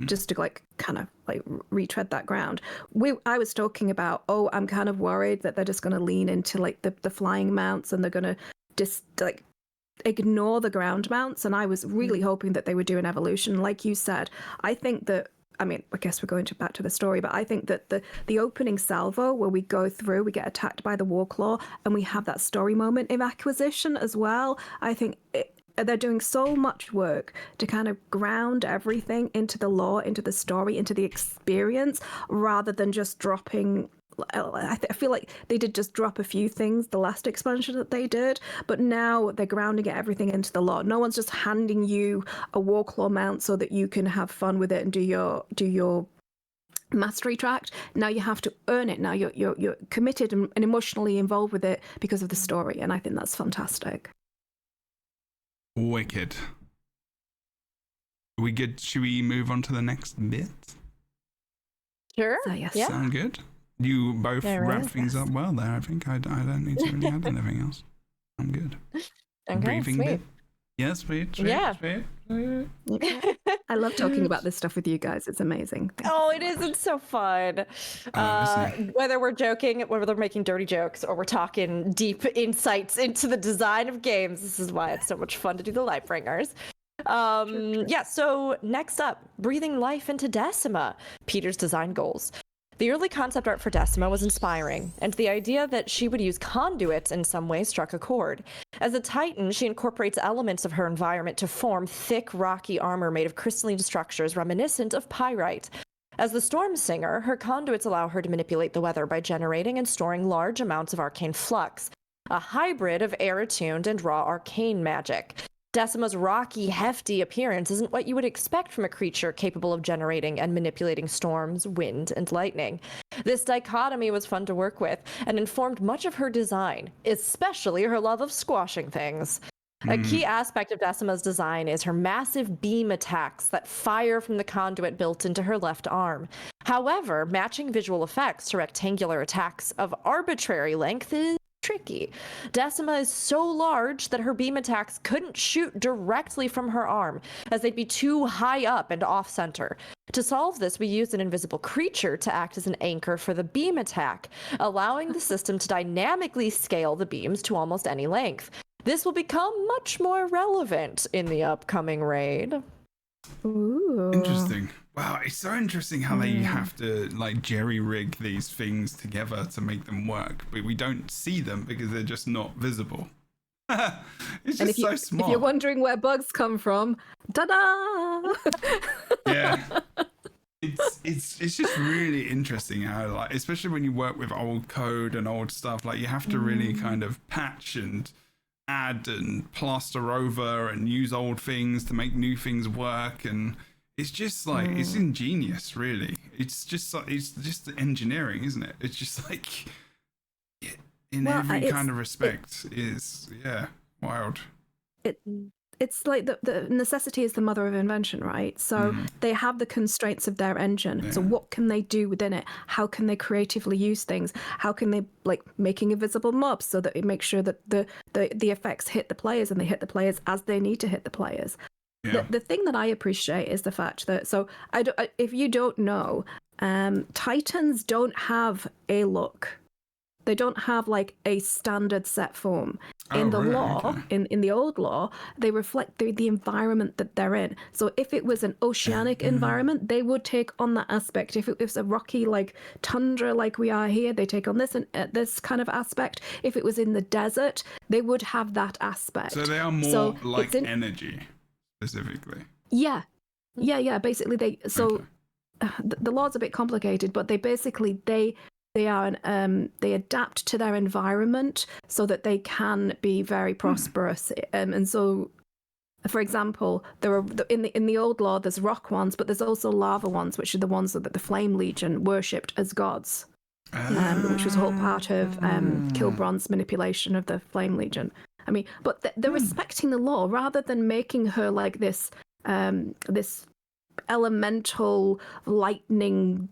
just to like kind of like retread that ground, I was talking about, I'm kind of worried that they're just going to lean into like the flying mounts, and they're going to just like ignore the ground mounts. And I was really hoping that they would do an evolution. Like you said, I think that, I mean, I guess we're going back to the story, but I think that the opening salvo where we go through, we get attacked by the Warclaw, and we have that story moment in acquisition as well. I think they're doing so much work to kind of ground everything into the lore, into the story, into the experience, rather than just dropping. I feel like they did just drop a few things the last expansion that they did, but now they're grounding everything into the lore. No one's just handing you a Warclaw mount so that you can have fun with it and do your mastery tract. Now you have to earn it. Now you're committed and emotionally involved with it because of the story, and I think that's fantastic. Wicked. Should we move on to the next bit? Sure. So, yes. Yeah. Sound good? You both Yeah, wrap right. things up well there, I think. I don't need to really add anything else. I'm good. Okay, Breathing sweet. bit? Yeah, sweet. Yeah. Sweet. I love talking about this stuff with you guys. It's amazing. Oh, it is. It's so fun. Whether we're joking, whether we're making dirty jokes, or we're talking deep insights into the design of games, this is why it's so much fun to do the Lightbringers. Yeah, so next up, breathing life into Decima, Peter's design goals. The early concept art for Decima was inspiring, and the idea that she would use conduits in some way struck a chord. As a Titan, she incorporates elements of her environment to form thick, rocky armor made of crystalline structures reminiscent of pyrite. As the Storm Singer, her conduits allow her to manipulate the weather by generating and storing large amounts of arcane flux, a hybrid of air-attuned and raw arcane magic. Decima's rocky, hefty appearance isn't what you would expect from a creature capable of generating and manipulating storms, wind, and lightning. This dichotomy was fun to work with and informed much of her design, especially her love of squashing things. A key aspect of Decima's design is her massive beam attacks that fire from the conduit built into her left arm. However, matching visual effects to rectangular attacks of arbitrary length is tricky. Decima is so large that her beam attacks couldn't shoot directly from her arm, as they'd be too high up and off-center. To solve this, we used an invisible creature to act as an anchor for the beam attack, allowing the system to dynamically scale the beams to almost any length. This will become much more relevant in the upcoming raid. Ooh. Interesting. Wow, it's so interesting how they have to like jerry-rig these things together to make them work, but we don't see them because they're just not visible. It's just so smart. If you're wondering where bugs come from, ta-da! Yeah. It's just really interesting how, like, especially when you work with old code and old stuff, like you have to really kind of patch and add and plaster over and use old things to make new things work, and it's just like it's ingenious, really. It's just engineering, isn't it? It's just like in every kind of respect is wild. It's like the necessity is the mother of invention, right? So they have the constraints of their engine. Yeah. So what can they do within it? How can they creatively use things? How can they, like, making invisible mobs so that it makes sure that the effects hit the players and they hit the players as they need to hit the players. Yeah. The thing that I appreciate is the fact that, so if you don't know, Titans don't have a look. They don't have like a standard set form. In the law, in the old law, they reflect the environment that they're in. So if it was an oceanic environment, they would take on that aspect. If it was a rocky, like tundra like we are here, they take on this and this kind of aspect. If it was in the desert, they would have that aspect. So they are more like energy, specifically. Yeah. Basically, the law's a bit complicated, but they adapt to their environment so that they can be very prosperous. And so, for example, there are in the old law there's rock ones, but there's also lava ones, which are the ones that the Flame Legion worshipped as gods, which was all part of Kilbron's manipulation of the Flame Legion. I mean, but they're respecting the law rather than making her like this this elemental lightning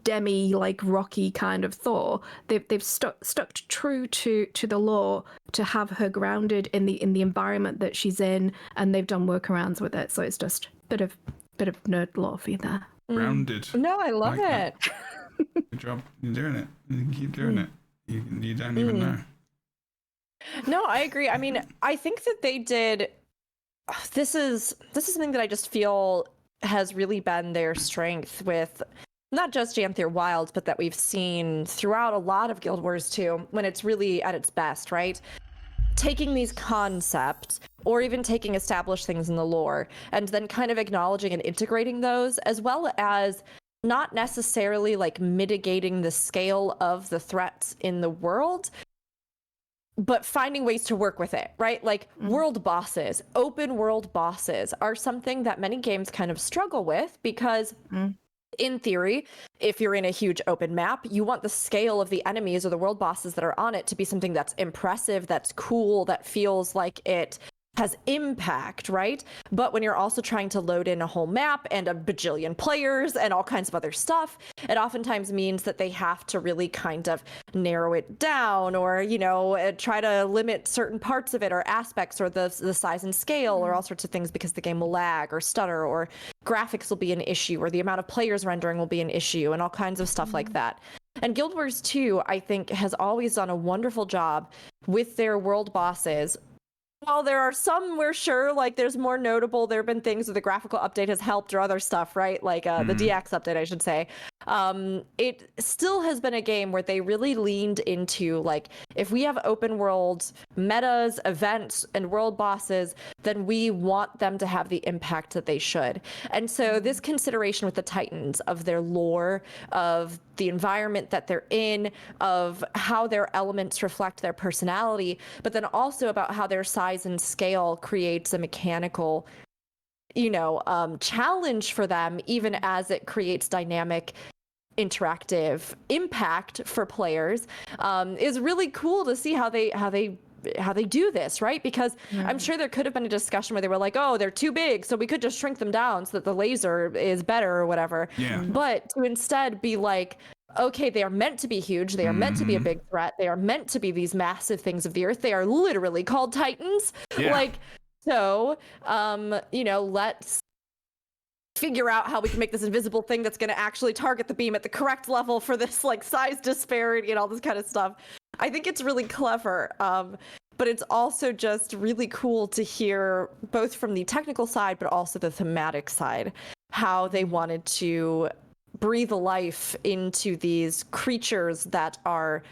like rocky kind of Thor. They've stuck true to the law to have her grounded in the environment that she's in, and they've done workarounds with it. So it's just a bit of nerd lore for you there. Grounded. No, I love it. Good job. You're doing it. You keep doing it. You don't even know. No, I agree. I mean, I think that they did. This is something that I just feel has really been their strength with not just Janthier Wilds, but that we've seen throughout a lot of Guild Wars too, when it's really at its best, right? Taking these concepts, or even taking established things in the lore, and then kind of acknowledging and integrating those, as well as not necessarily like mitigating the scale of the threats in the world, but finding ways to work with it, right? Like world bosses, open world bosses are something that many games kind of struggle with because in theory, if you're in a huge open map, you want the scale of the enemies or the world bosses that are on it to be something that's impressive, that's cool, that feels like it has impact, right? But when you're also trying to load in a whole map and a bajillion players and all kinds of other stuff, it oftentimes means that they have to really kind of narrow it down, or, you know, try to limit certain parts of it or aspects or the size and scale or all sorts of things, because the game will lag or stutter or graphics will be an issue or the amount of players rendering will be an issue and all kinds of stuff like that. And Guild Wars 2, I think, has always done a wonderful job with their world bosses. While there are some where sure, like there's more notable, there have been things where the graphical update has helped or other stuff, right? Like the DX update, I should say. It still has been a game where they really leaned into, like, if we have open world metas, events, and world bosses, then we want them to have the impact that they should. And so this consideration with the Titans of their lore, of the environment that they're in, of how their elements reflect their personality, but then also about how their size size and scale creates a mechanical, challenge for them, even as it creates dynamic interactive impact for players, is really cool to see how they do this, right? Because I'm sure there could have been a discussion where they were like, oh, they're too big, so we could just shrink them down so that the laser is better or whatever. Yeah. But to instead be like, okay, they are meant to be huge, they are meant to be a big threat, they are meant to be these massive things of the earth, they are literally called Titans. Yeah. Let's figure out how we can make this invisible thing that's going to actually target the beam at the correct level for this like size disparity and all this kind of stuff. I think it's really clever, but it's also just really cool to hear both from the technical side but also the thematic side, how they wanted to breathe life into these creatures that are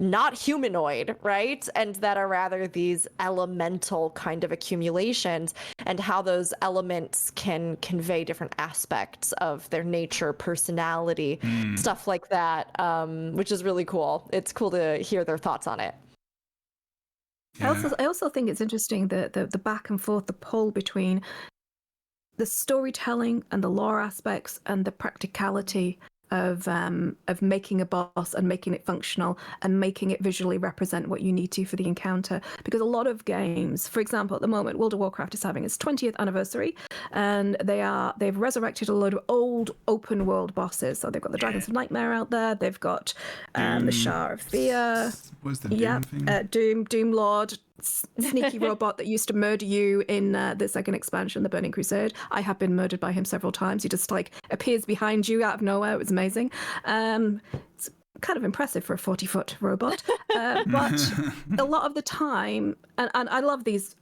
not humanoid, right? And that are rather these elemental kind of accumulations, and how those elements can convey different aspects of their nature, personality, stuff like that, which is really cool. It's cool to hear their thoughts on it. Yeah. I also think it's interesting the back and forth, the pull between the storytelling and the lore aspects and the practicality of making a boss and making it functional and making it visually represent what you need to for the encounter. Because a lot of games, for example, at the moment, World of Warcraft is having its 20th anniversary, and they've resurrected a load of old open world bosses. So they've got the Dragons of Nightmare out there. They've got the Shah of Fear. What's the Doom thing? Doom Lord. Sneaky robot that used to murder you in the second expansion, the Burning Crusade. I have been murdered by him several times. He just like appears behind you out of nowhere. It was amazing. It's kind of impressive for a 40-foot robot, but a lot of the time, and I love these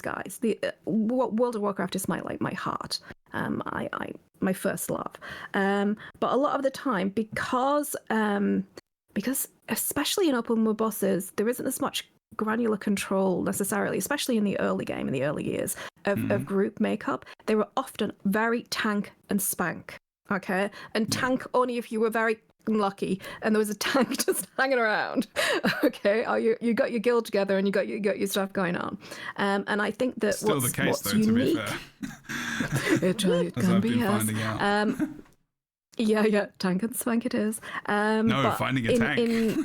guys. World of Warcraft is my heart. My first love. But a lot of the time, because especially in open world bosses, there isn't as much granular control necessarily, especially in the early game, in the early years of group makeup. They were often very tank and spank, okay? And tank only if you were very lucky and there was a tank just hanging around, okay? Or you got your guild together and you got your stuff going on. And I think that Still what's the case, what's though, unique, to be fair. it As can I've be, been yes. finding out. Yeah, tank and spank it is. No, finding a tank.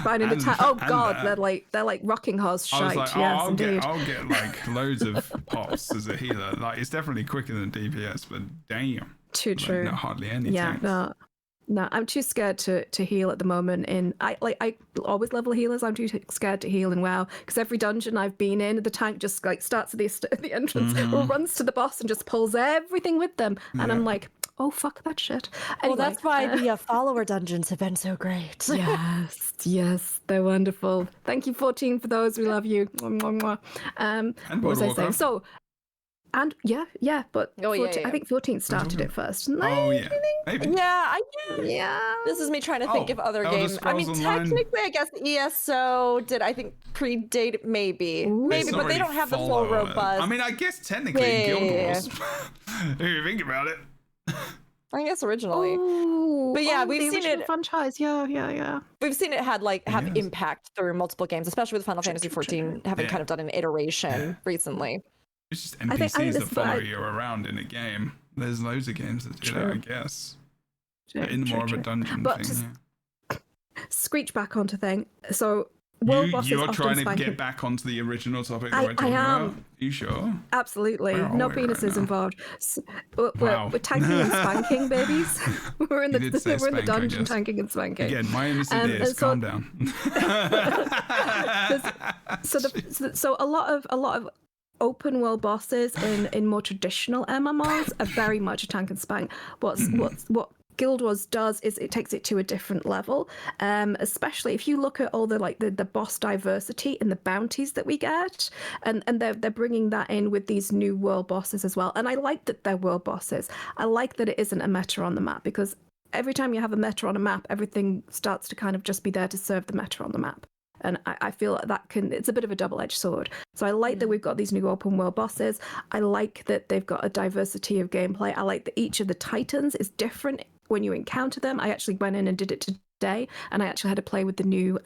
Finding the tank. Oh god, they're like rocking horse I was shite. like, Yes, indeed. I'll get like loads of pops as a healer. Like it's definitely quicker than DPS, but damn. Too Like, true. not hardly any Yeah, tanks. no, I'm too scared to heal at the moment. I always level healers. I'm too scared to heal in WoW because every dungeon I've been in, the tank just like starts at the entrance, or runs to the boss and just pulls everything with them, and I'm like, oh fuck that shit. Anyway, Well, that's why the follower dungeons have been so great. Yes, they're wonderful. Thank you, 14, for those. We love you. Mwah, mwah, mwah. And What World was of I saying? Warcraft. So, and yeah, but Oh, yeah, 14, yeah. I think 14 started it first. Didn't they? Oh yeah, maybe. Yeah, Yeah. this is me trying to think Oh, of other Elder games. I mean, Scrolls Online. technically, I guess ESO did, I think, predate it, maybe, It's not but they really don't have the full follow it. robust. I mean, I guess technically Guild Wars. If you think about it. I guess originally. Ooh, But yeah, the we've seen original it- franchise. Yeah. We've seen it have Yes. impact through multiple games, especially with Final Fantasy XIV having Yeah. kind of done an iteration recently. It's just I think NPCs this that is what follow you around in a game. There's loads of games that do that, I True. guess. True, But in more of a true. dungeon But thing, just yeah. Screech back onto thing. So world bosses You're often trying to spanking. get back onto the original topic that I we're talking am. about? You sure? Absolutely, Where are no we right penises now? involved. We're Wow. tanking and spanking, babies. we're in You did say we're in the spank, I dungeon guess. tanking and spanking. Again, my innocent and ears, so- calm down. So a lot of open world bosses in more traditional MMOs are very much a tank and spank. What Guild Wars does is it takes it to a different level, especially if you look at all the boss diversity and the bounties that we get, and they're bringing that in with these new world bosses as well. And I like that they're world bosses. I like that it isn't a meta on the map, because every time you have a meta on a map, everything starts to kind of just be there to serve the meta on the map. And I feel like it's a bit of a double-edged sword. So I like that we've got these new open world bosses. I like that they've got a diversity of gameplay. I like that each of the titans is different when you encounter them. I actually went in and did it today, and I actually had to play with the new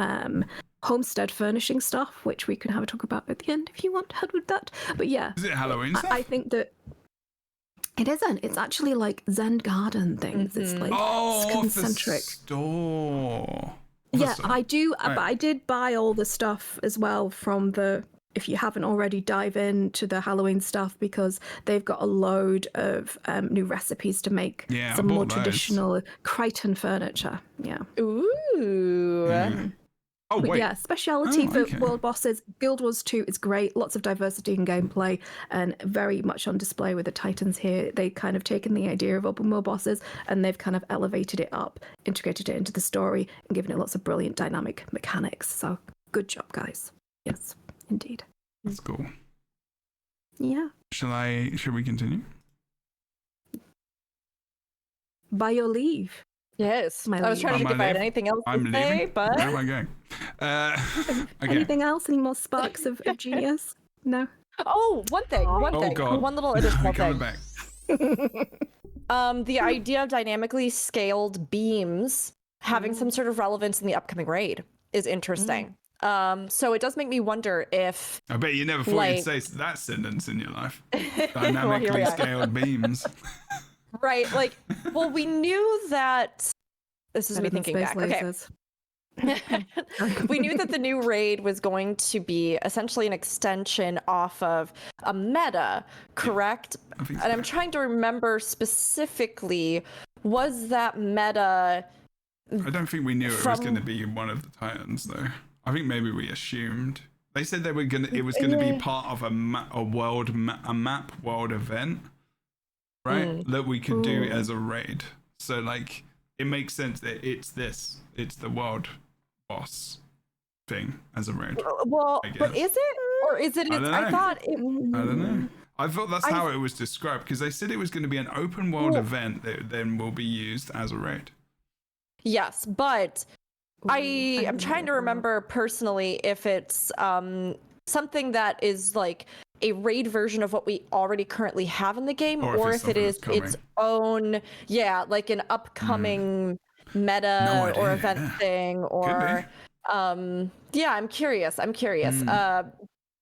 homestead furnishing stuff, which we can have a talk about at the end if you want to head with that. But yeah, Is it Halloween stuff? I think that it isn't. It's actually like Zen garden things. It's like concentric. Store. Yeah, I do. But I did buy all the stuff as well from the. If you haven't already, dive into the Halloween stuff because they've got a load of new recipes to make some more traditional Crichton furniture. Yeah. Ooh. Oh, wait. But yeah, speciality for world bosses. Guild Wars 2 is great. Lots of diversity in gameplay and very much on display with the Titans here. They kind of taken the idea of open world bosses and they've kind of elevated it up, integrated it into the story and given it lots of brilliant dynamic mechanics. So good job, guys. Yes, indeed. That's cool. Yeah. Shall we continue? By your leave. Yes. My I was trying to think if I had anything else to say, but... Where am I going? Okay. Anything else? Any more sparks of genius? No? Oh, one thing. God. One little additional Coming thing. back. The idea of dynamically scaled beams having some sort of relevance in the upcoming raid is interesting. So it does make me wonder if... I bet you never thought you'd say that sentence in your life. Dynamically scaled beams. Right, like, well, we knew that... This is me thinking back. Okay. We knew that the new raid was going to be essentially an extension off of a meta, correct? So. And I'm trying to remember specifically, was that meta... I don't think we knew it was going to be one of the Titans, though. I think maybe we assumed. They said it was going to be part of a map world event, right? That we could do as a raid. So like it makes sense that it's the world boss thing as a raid. Well, but is it, or is it? I thought it. I don't know. I thought that's how it was described because they said it was going to be an open world event that then will be used as a raid. Yes, but I'm trying to remember personally if it's something that is like a raid version of what we already currently have in the game, or if it is its own, like an upcoming meta or event thing, or I'm curious.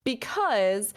Because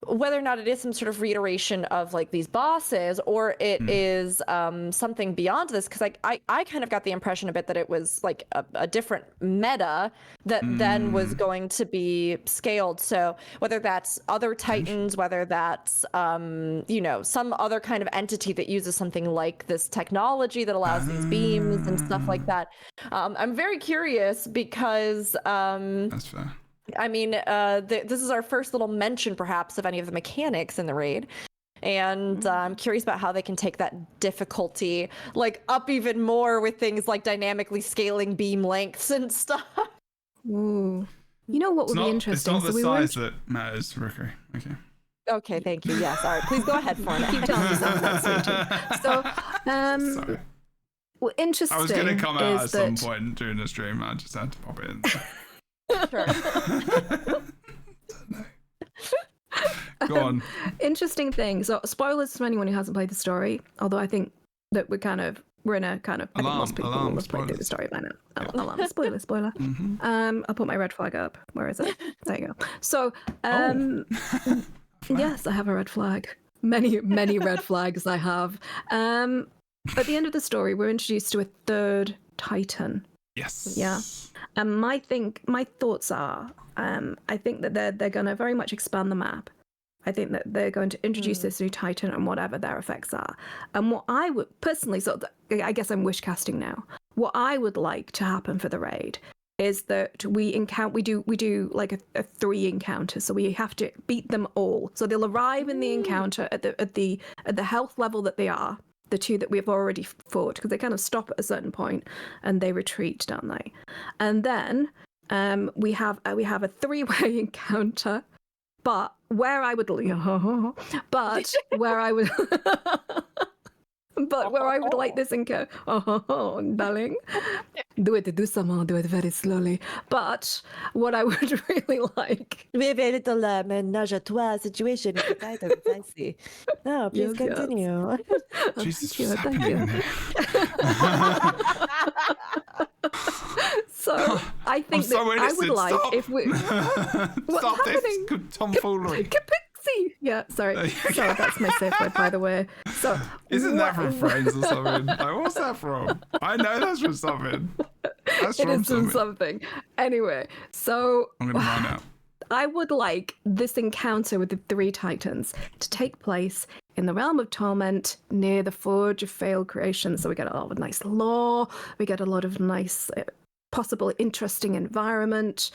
whether or not it is some sort of reiteration of like these bosses, or it is something beyond this, because like I kind of got the impression a bit that it was like a different meta that then was going to be scaled. So whether that's other Titans, whether that's some other kind of entity that uses something like this technology that allows these beams and stuff like that. I'm very curious because that's fair. I mean, this is our first little mention, perhaps, of any of the mechanics in the raid. And I'm curious about how they can take that difficulty, like, up even more with things like dynamically scaling beam lengths and stuff. Ooh. You know what would be interesting? It's not the size that matters, Rookery. Okay. Okay, thank you. Yes, all right. Please go ahead, Forna. Keep telling yourself that, sweetie. So, Sorry. well, interesting. I was going to come out at some point during the stream. I just had to pop it in. Sure. Go on. Interesting thing. So, spoilers for anyone who hasn't played the story. Although I think that we're in a kind of. I think most people will have played through the story by now. Alarm. Spoiler. I'll put my red flag up. Where is it? There you go. So, yes, I have a red flag. Many red flags I have. At the end of the story, we're introduced to a third Titan. Yes. Yeah. And my thoughts are, I think that they're going to very much expand the map. I think that they're going to introduce this new Titan and whatever their effects are. And what I would personally, I guess I'm wish casting now. What I would like to happen for the raid is that we do like a 3 encounters, so we have to beat them all. So they'll arrive in the encounter at the health level that they are. The 2 that we've already fought, because they kind of stop at a certain point and they retreat, don't they? And then we have a 3-way encounter, but where I would like this encounter, darling, do it very slowly. But what I would really like, we have a little ménage à trois situation. I see. No, please continue. Jesus, what's happening in here? So I think I'm so that I would innocent. like Stop. if we. What's Stop happening? this tomfoolery. Kapixie! Yeah, sorry. Sorry, that's my safe word, by the way. So Isn't that from Friends or something? Like, what's that from? I know that's from something. That's It from is from something. something. Anyway, so I'm gonna find out. I would like this encounter with the three titans to take place in the realm of torment near the Forge of Failed Creation. So we get a lot of nice lore, we get a lot of nice, possible interesting environment,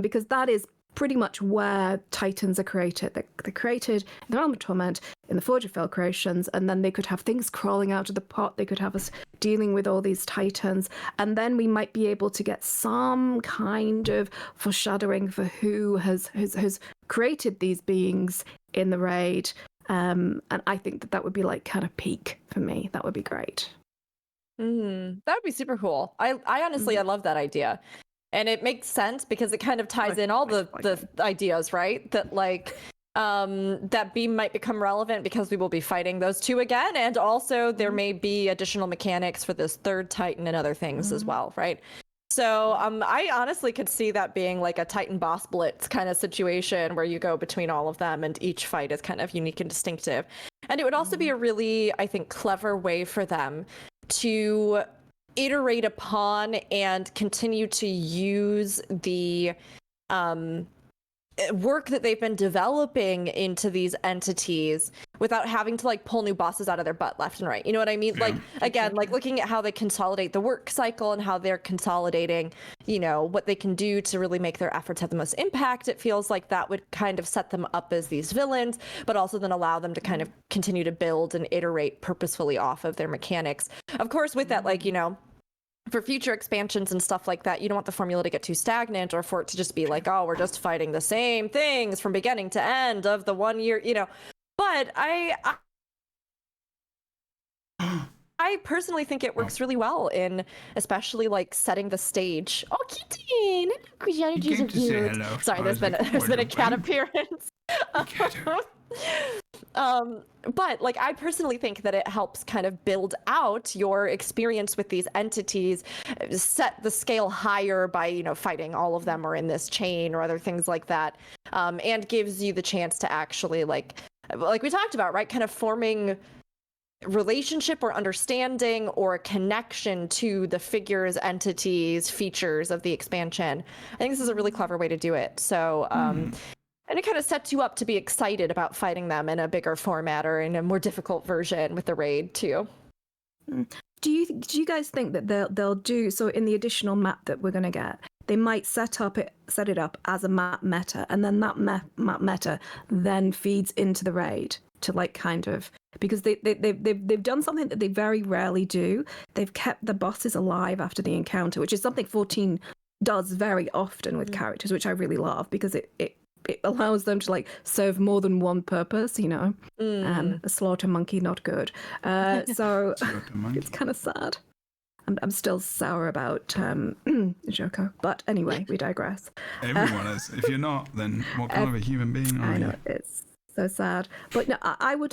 because that is pretty much where titans are created. They're created in the realm of torment, in the Forge of Failed Creations, and then they could have things crawling out of the pot. They could have us dealing with all these titans, and then we might be able to get some kind of foreshadowing for who has created these beings in the raid. And I think that would be like kind of peak for me. That would be great. That would be super cool. I honestly, I love that idea. And it makes sense because it kind of ties in all the ideas, right? That like that beam might become relevant because we will be fighting those two again, and also there may be additional mechanics for this third Titan and other things as well, right? So I honestly could see that being like a Titan boss blitz kind of situation where you go between all of them and each fight is kind of unique and distinctive. And it would also be a really, I think, clever way for them to iterate upon and continue to use the work that they've been developing into these entities without having to like pull new bosses out of their butt left and right. You know what I mean? Like, again, like looking at how they consolidate the work cycle and how they're consolidating, you know, what they can do to really make their efforts have the most impact. It feels like that would kind of set them up as these villains, but also then allow them to kind of continue to build and iterate purposefully off of their mechanics. Of course, with that, like, you know, for future expansions and stuff like that, you don't want the formula to get too stagnant or for it to just be like, oh, we're just fighting the same things from beginning to end of the 1 year, you know. But I personally think it works really well in especially like setting the stage. Oh, Keaton! Came to say hello. Sorry, there's been a cat appearance. But like I personally think that it helps kind of build out your experience with these entities, set the scale higher by, you know, fighting all of them or in this chain or other things like that, and gives you the chance to actually like we talked about, right, kind of forming relationship or understanding or a connection to the figures, entities, features of the expansion. I think this is a really clever way to do it. So and it kind of sets you up to be excited about fighting them in a bigger format or in a more difficult version with the raid too. Do you guys think that they'll do so in the additional map that we're going to get? They might set it up as a map meta, and then that map meta then feeds into the raid to like kind of, because they've done something that they very rarely do. They've kept the bosses alive after the encounter, which is something 14 does very often with characters, which I really love because it allows them to like serve more than one purpose, you know. A slaughter monkey, not good. So it's kind of sad. I'm still sour about Joko, but anyway, we digress. Everyone is. If you're not, then what kind of a human being are you? I know, it's so sad. But no, I would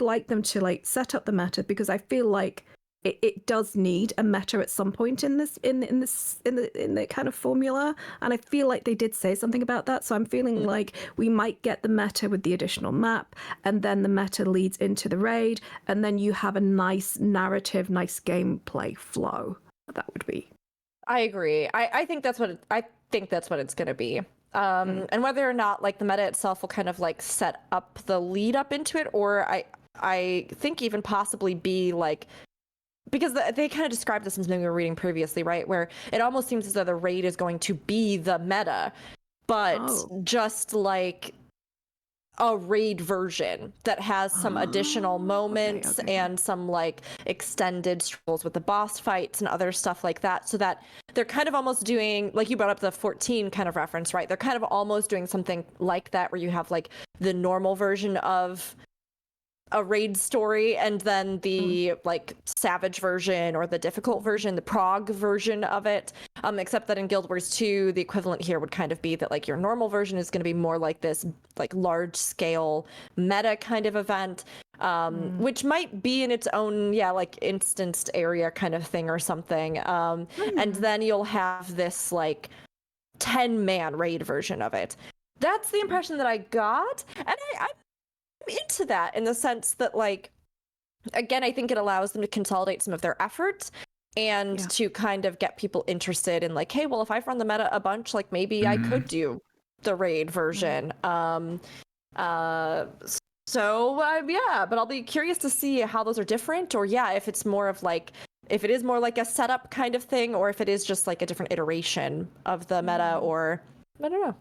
like them to like set up the meta, because I feel like it does need a meta at some point in the kind of formula, and I feel like they did say something about that. So I'm feeling like we might get the meta with the additional map, and then the meta leads into the raid, and then you have a nice narrative, nice gameplay flow. That would be. I agree. I think that's what it's going to be. And whether or not like the meta itself will kind of like set up the lead up into it, or I think even possibly be like, because they kind of described this in something we were reading previously, right? Where it almost seems as though the raid is going to be the meta, but just like a raid version that has some additional moments and some like extended struggles with the boss fights and other stuff like that. So that they're kind of almost doing, like you brought up the 14 kind of reference, right? They're kind of almost doing something like that, where you have like the normal version of a raid story, and then the like savage version or the difficult version, the prog version of it. Except that in Guild Wars 2, the equivalent here would kind of be that like your normal version is going to be more like this like large scale meta kind of event, which might be in its own like instanced area kind of thing or something. And then you'll have this like 10-man raid version of it. That's the impression that I got, and I'm into that in the sense that, like, again, I think it allows them to consolidate some of their efforts and to kind of get people interested in, like, hey, well, if I've run the meta a bunch, like, maybe I could do the raid version. Yeah, but I'll be curious to see how those are different, or if it's more of like, if it is more like a setup kind of thing, or if it is just like a different iteration of the meta, or I don't know.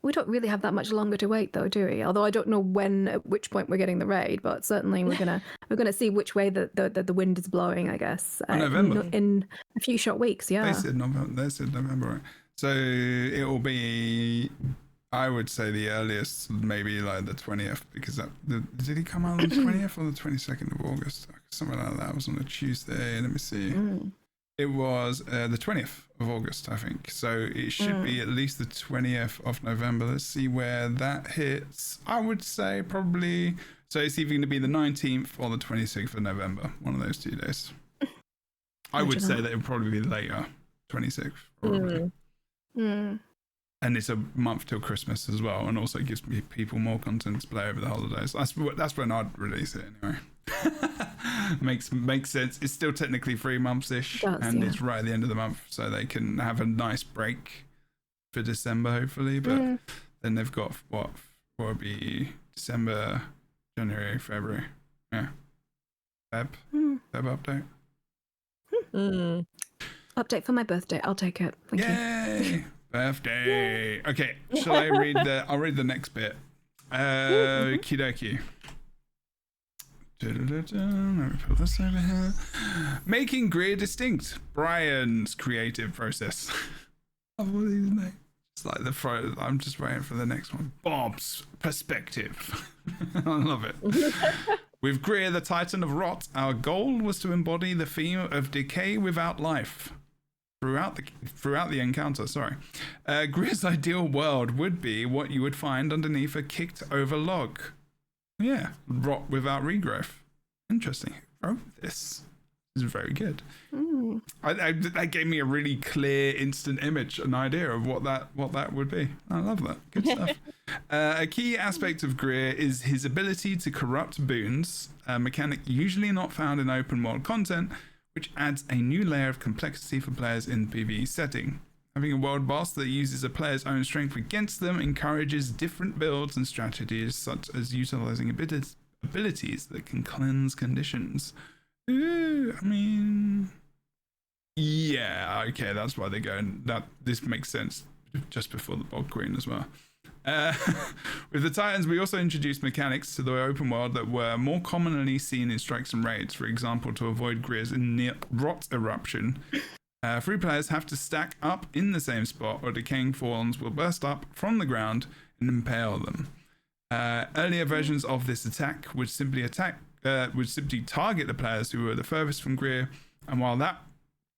We don't really have that much longer to wait, though, do we? Although I don't know at which point we're getting the raid, but certainly we're gonna see which way the wind is blowing, I guess. November. In a few short weeks, yeah. They said November, right? So it will be, I would say, the earliest, maybe like the 20th, because did he come out on the 20th or the 22nd of August? Something like that. It was on a Tuesday. Let me see. It was the 20th of August, I think. So it should be at least the 20th of November. Let's see where that hits. I would say probably, so it's either going to be the 19th or the 26th of November, one of those 2 days. I would say that it would probably be later, 26th, probably. And it's a month till Christmas as well, and also gives people more content to play over the holidays. That's when I'd release it anyway. Makes sense. It's still technically 3 months-ish, it's right at the end of the month, so they can have a nice break for December, hopefully. But then they've got what would be December, January, February. Yeah, Feb update. Update for my birthday. I'll take it. Thank you. Birthday. Okay, shall I read I'll read the next bit. Okie dokie. Let me put this over here. Making Greer distinct. Brian's creative process. I love all these names. It's like I'm just waiting for the next one. Bob's perspective. I love it. With Greer, the Titan of Rot, our goal was to embody the theme of decay without life. Throughout the encounter, Greer's ideal world would be what you would find underneath a kicked over log. Yeah, rot without regrowth. Interesting. Who wrote this? This is very good. That gave me a really clear, instant image, an idea of what that would be. I love that. Good stuff. A key aspect of Greer is his ability to corrupt boons, a mechanic usually not found in open world content, which adds a new layer of complexity for players in the PvE setting. Having a world boss that uses a player's own strength against them encourages different builds and strategies, such as utilizing abilities that can cleanse conditions. Ooh, I mean, yeah, okay, that's why they're going. This makes sense just before the Bog Queen as well. With the Titans, we also introduced mechanics to the open world that were more commonly seen in strikes and raids. For example, to avoid Greer's rot eruption, 3 players have to stack up in the same spot, or decaying forms will burst up from the ground and impale them. Earlier versions of this attack would simply target the players who were the furthest from Greer, and while that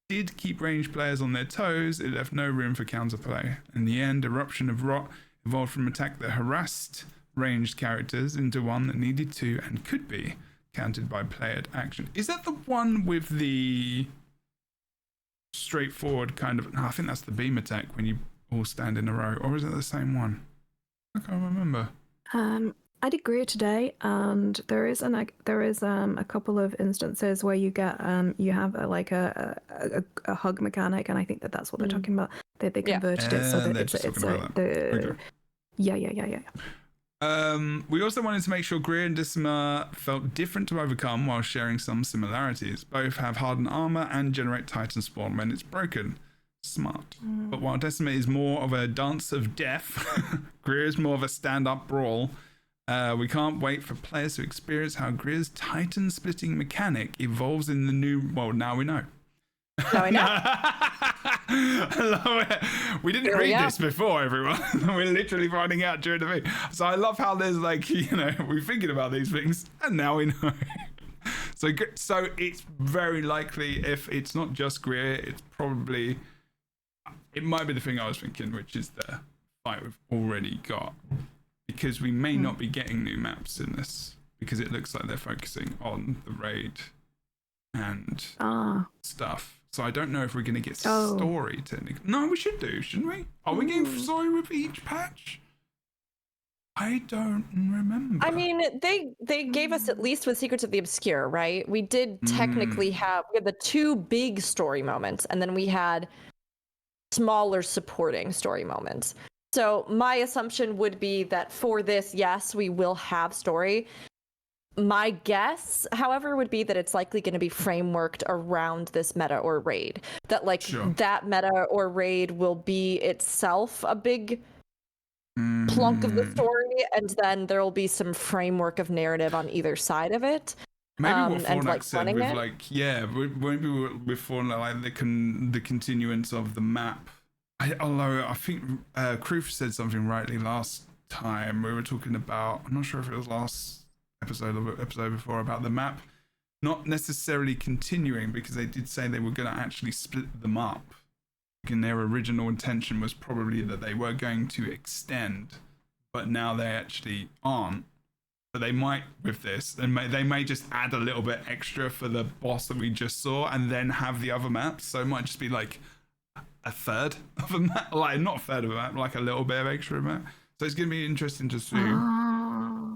did keep ranged players on their toes, it left no room for counterplay. In the end, Eruption of Rot evolved from an attack that harassed ranged characters into one that needed to and could be countered by playered action. Is that the one with the straightforward kind of... No, I think that's the beam attack when you all stand in a row. Or is it the same one? I can't remember. I did Greer today, and there is a couple of instances where you get you have a hug mechanic, and I think that's what they're talking about. They converted it so that yeah. We also wanted to make sure Greer and Decima felt different to overcome while sharing some similarities. Both have hardened armor and generate Titan spawn when it's broken. Smart. But while Decima is more of a dance of death, Greer is more of a stand-up brawl. We can't wait for players to experience how Greer's Titan splitting mechanic evolves in the new... Well, now we know. No, I know. I love it. We didn't Here we read go. this before, everyone. We're literally finding out during the video. So I love how there's like, we're thinking about these things and now we know. So it's very likely, if it's not just Greer, it might be the thing I was thinking, which is the fight we've already got, because we may not be getting new maps in this, because it looks like they're focusing on the raid and stuff. So I don't know if we're going to get story technically. No, we should do, shouldn't we? Are we getting story with each patch? I don't remember. I mean, they gave us, at least with Secrets of the Obscure, right? We did technically we had the 2 big story moments, and then we had smaller supporting story moments. So my assumption would be that for this, yes, we will have story. My guess, however, would be that it's likely going to be frameworked around this meta or raid. That that meta or raid will be itself a big plunk of the story, and then there will be some framework of narrative on either side of it. Maybe what and Fornak said with it. maybe with Fornak, the continuance of the map. Although I think Kroof said something rightly last time. We were talking about, I'm not sure if it was last episode or episode before, about the map not necessarily continuing, because they did say they were going to actually split them up. And their original intention was probably that they were going to extend, but now they actually aren't. But they might with this, and they may just add a little bit extra for the boss that we just saw, and then have the other maps. So it might just be like a third of a map, like not a third of a map, like a little bit of extra map. So it's going to be interesting to see.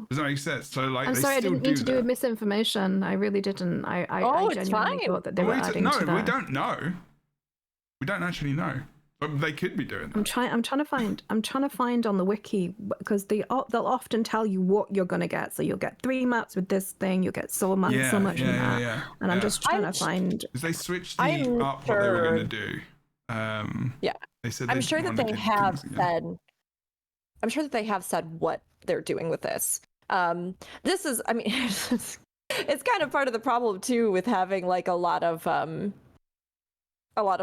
Does that make sense? So like, I'm sorry, I didn't mean to do with misinformation. I really didn't. I genuinely thought that they were adding to that. No, we don't know. We don't actually know, but they could be doing that. I'm trying to find on the wiki, because they'll often tell you what you're gonna get. So you'll get 3 maps with this thing, you'll get so much in that. And I'm just trying to find. Because they switched what they were gonna do. They said I'm sure that they have said. I'm sure that they have said what they're doing with this. This is, I mean, it's kind of part of the problem too with having like a lot of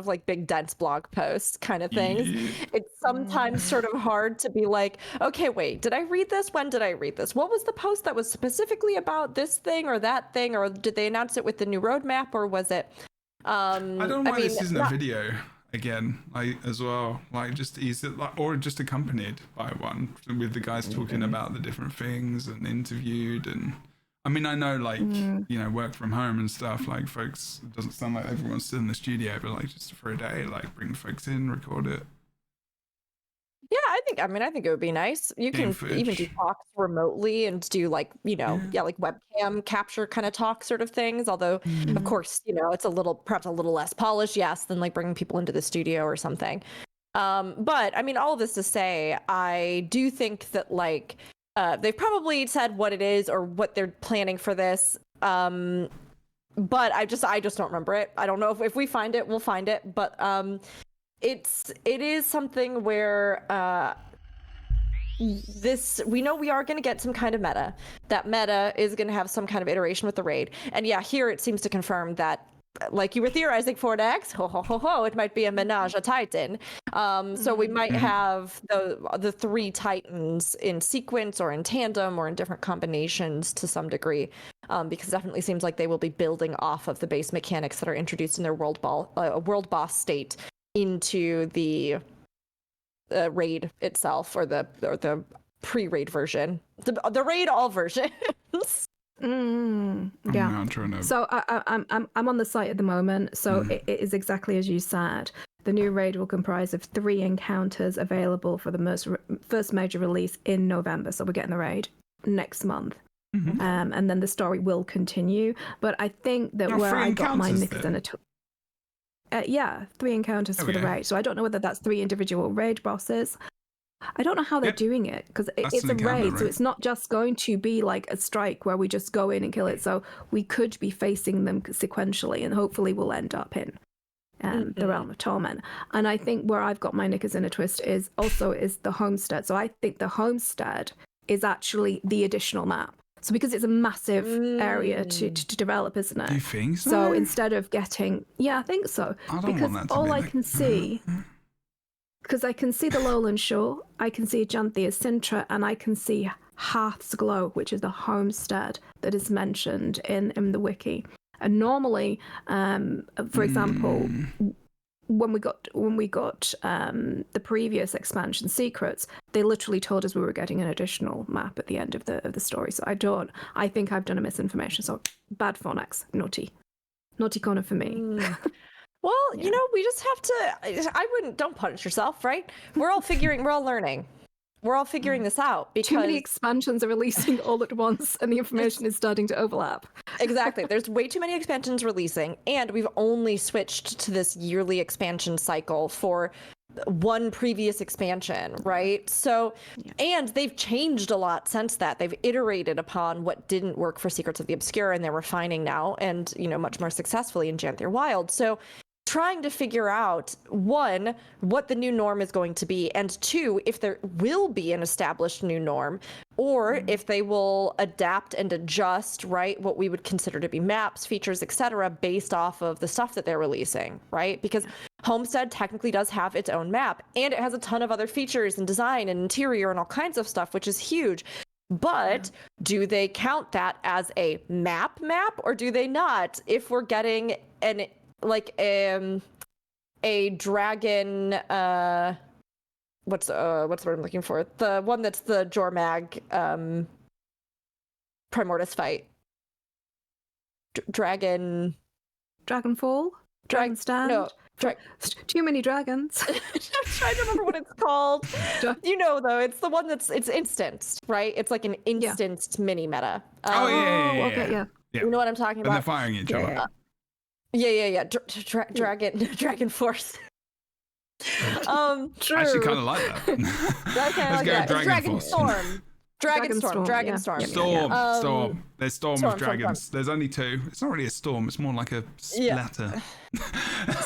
like big dense blog posts kind of things. It's sometimes sort of hard to be like, okay, wait, did I read this? When did I read this? What was the post that was specifically about this thing or that thing? Or did they announce it with the new roadmap, or was it? I don't know why this isn't a video again, like as well, like just or just accompanied by one with the guys talking about the different things and interviewed. And I mean, I know, like, work from home and stuff, like, folks, it doesn't sound like everyone's still in the studio, but, like, just for a day, like, bring folks in, record it. Yeah, I think it would be nice. You can even do talks remotely and do, like, like webcam capture kind of talk sort of things. Although, of course, it's perhaps a little less polished, yes, than, like, bringing people into the studio or something. But, I mean, all of this to say, I do think that, like, they've probably said what it is or what they're planning for this. But I just don't remember it. I don't know if we find it, we'll find it. But it is something where we know we are going to get some kind of meta. That meta is going to have some kind of iteration with the raid. And yeah, here it seems to confirm that, like you were theorizing, Fordax, it might be a menage a Titan. So we might have the 3 Titans in sequence or in tandem or in different combinations to some degree, because it definitely seems like they will be building off of the base mechanics that are introduced in their world boss state into the raid itself, or the pre-raid version, the raid all versions. Yeah. So I'm on the site at the moment. So it is exactly as you said. The new raid will comprise of 3 encounters available for the first major release in November. So we're getting the raid next month. And then the story will continue. But I think that where I got my knickers in a 3 encounters for the raid. So I don't know whether that's 3 individual raid bosses. I don't know how they're doing it, because it's a raid, so it's not just going to be like a strike where we just go in and kill it. So we could be facing them sequentially, and hopefully we'll end up in the Realm of Torment. And I think where I've got my knickers in a twist is the Homestead. So I think the Homestead is actually the additional map. So because it's a massive area to develop, isn't it? Do you think so? So instead of getting, I think so. I don't because want that to all be I like- can see, because I can see the Lowland Shore, I can see Janthea Sintra, and I can see Hearth's Glow, which is the homestead that is mentioned in the wiki. And normally, for example, when we got the previous expansion Secrets, they literally told us we were getting an additional map at the end of the story. So I think I've done a misinformation. So bad Phonex, naughty corner for me. Well, you know, we just have to. Don't punish yourself, right? We're all learning. We're all figuring this out because Too many expansions are releasing all at once, and the information is starting to overlap. Exactly. There's way too many expansions releasing, and we've only switched to this yearly expansion cycle for one previous expansion, right? So, and they've changed a lot since that. They've iterated upon what didn't work for Secrets of the Obscure, and they're refining now, and, you know, much more successfully in Janthea Wild. So, trying to figure out, one, what the new norm is going to be, and two, if there will be an established new norm, or if they will adapt and adjust, right, what we would consider to be maps, features, etc., based off of the stuff that they're releasing, right? Because Homestead technically does have its own map, and it has a ton of other features and design and interior and all kinds of stuff, which is huge. But do they count that as a map, or do they not? If we're getting a dragon, what's the word I'm looking for? The one that's the Jormag Primordus fight. Dragonfall? Dragon Stand? No. Too many dragons. I'm trying to remember what it's called. You know, though, it's the one it's instanced, right? It's like an instanced mini meta. Okay. You know what I'm talking And about? they're firing each other. Yeah. Dragon Force. True. I actually kind of like that. Let's go Dragon Force. Dragon Storm. Storm. There's Storm Storm, with dragons. There's only two. It's not really a storm. It's more like a splatter.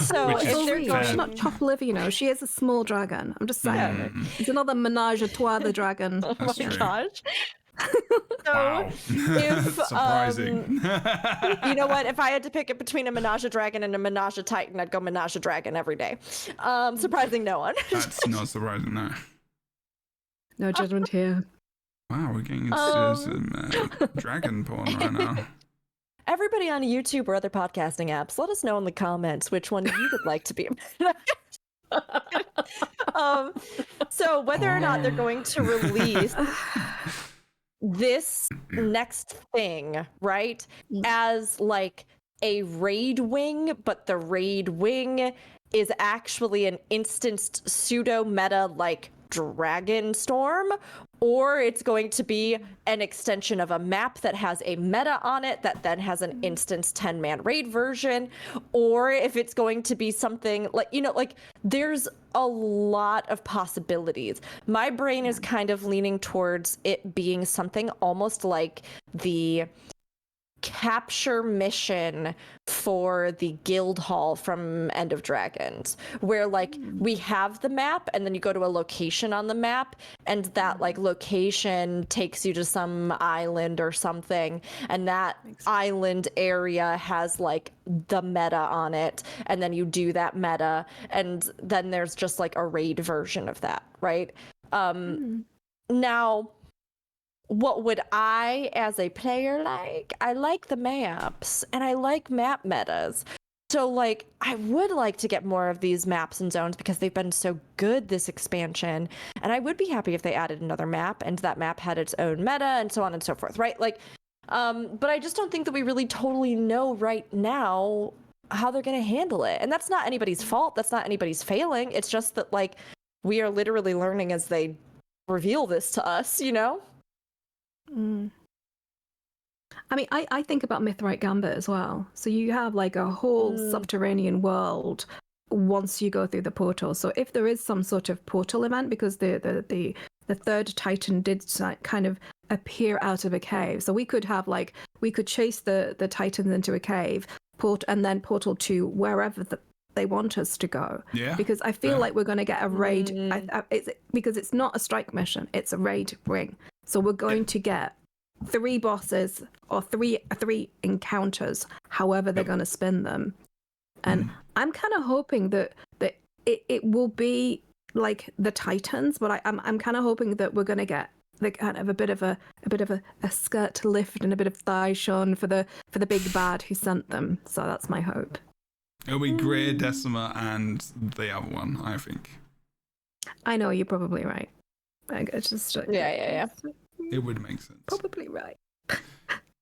So Which is if they're fair. She's not Chop Liver, you know. She is a small dragon. I'm just saying. It's another menage a trois, the dragon. Oh my true. gosh. So Wow. if Surprising. you know what, if I had to pick it between a Menage a Dragon and a Menage a Titan, I'd go Menage a Dragon every day. Surprising no one. That's not surprising, no. No judgment here. Wow, we're getting into some dragon porn right now. Everybody on YouTube or other podcasting apps, let us know in the comments which one you would like to be. So whether or not they're going to release this next thing, right, as like a raid wing, but the raid wing is actually an instanced pseudo meta like Dragon Storm, or it's going to be an extension of a map that has a meta on it that then has an instance 10-man raid version, or if it's going to be something like, you know, like there's a lot of possibilities. My brain is kind of leaning towards it being something almost like the capture mission for the guild hall from End of Dragons, where like we have the map and then you go to a location on the map and that like location takes you to some island or something, and that island area has like the meta on it, and then you do that meta and then there's just like a raid version of that, right? Now what would I, as a player, like? I like the maps, and I like map metas. So, like, I would like to get more of these maps and zones because they've been so good this expansion. And I would be happy if they added another map, and that map had its own meta, and so on and so forth, right? Like, but I just don't think that we really totally know right now how they're going to handle it. And that's not anybody's fault. That's not anybody's failing. It's just that, like, we are literally learning as they reveal this to us, you know? I mean, I think about Mythrite Gambit as well. So you have like a whole subterranean world once you go through the portal. So if there is some sort of portal event, because the third Titan did kind of appear out of a cave, so we could chase the Titans into a cave, and then portal to wherever they want us to go. Yeah. Because I feel like we're going to get a raid. Because it's not a strike mission; it's a raid ring. So we're going to get 3 bosses or three encounters, however they're going to spin them. And I'm kind of hoping that it will be like the Titans, but I'm kind of hoping that we're going to get the kind of a bit of a skirt lift and a bit of thigh shone for the big bad who sent them. So that's my hope. It'll be Greer, Decima, and the other one, I think. I know, you're probably right. It's just Yeah. It would make sense. Probably right.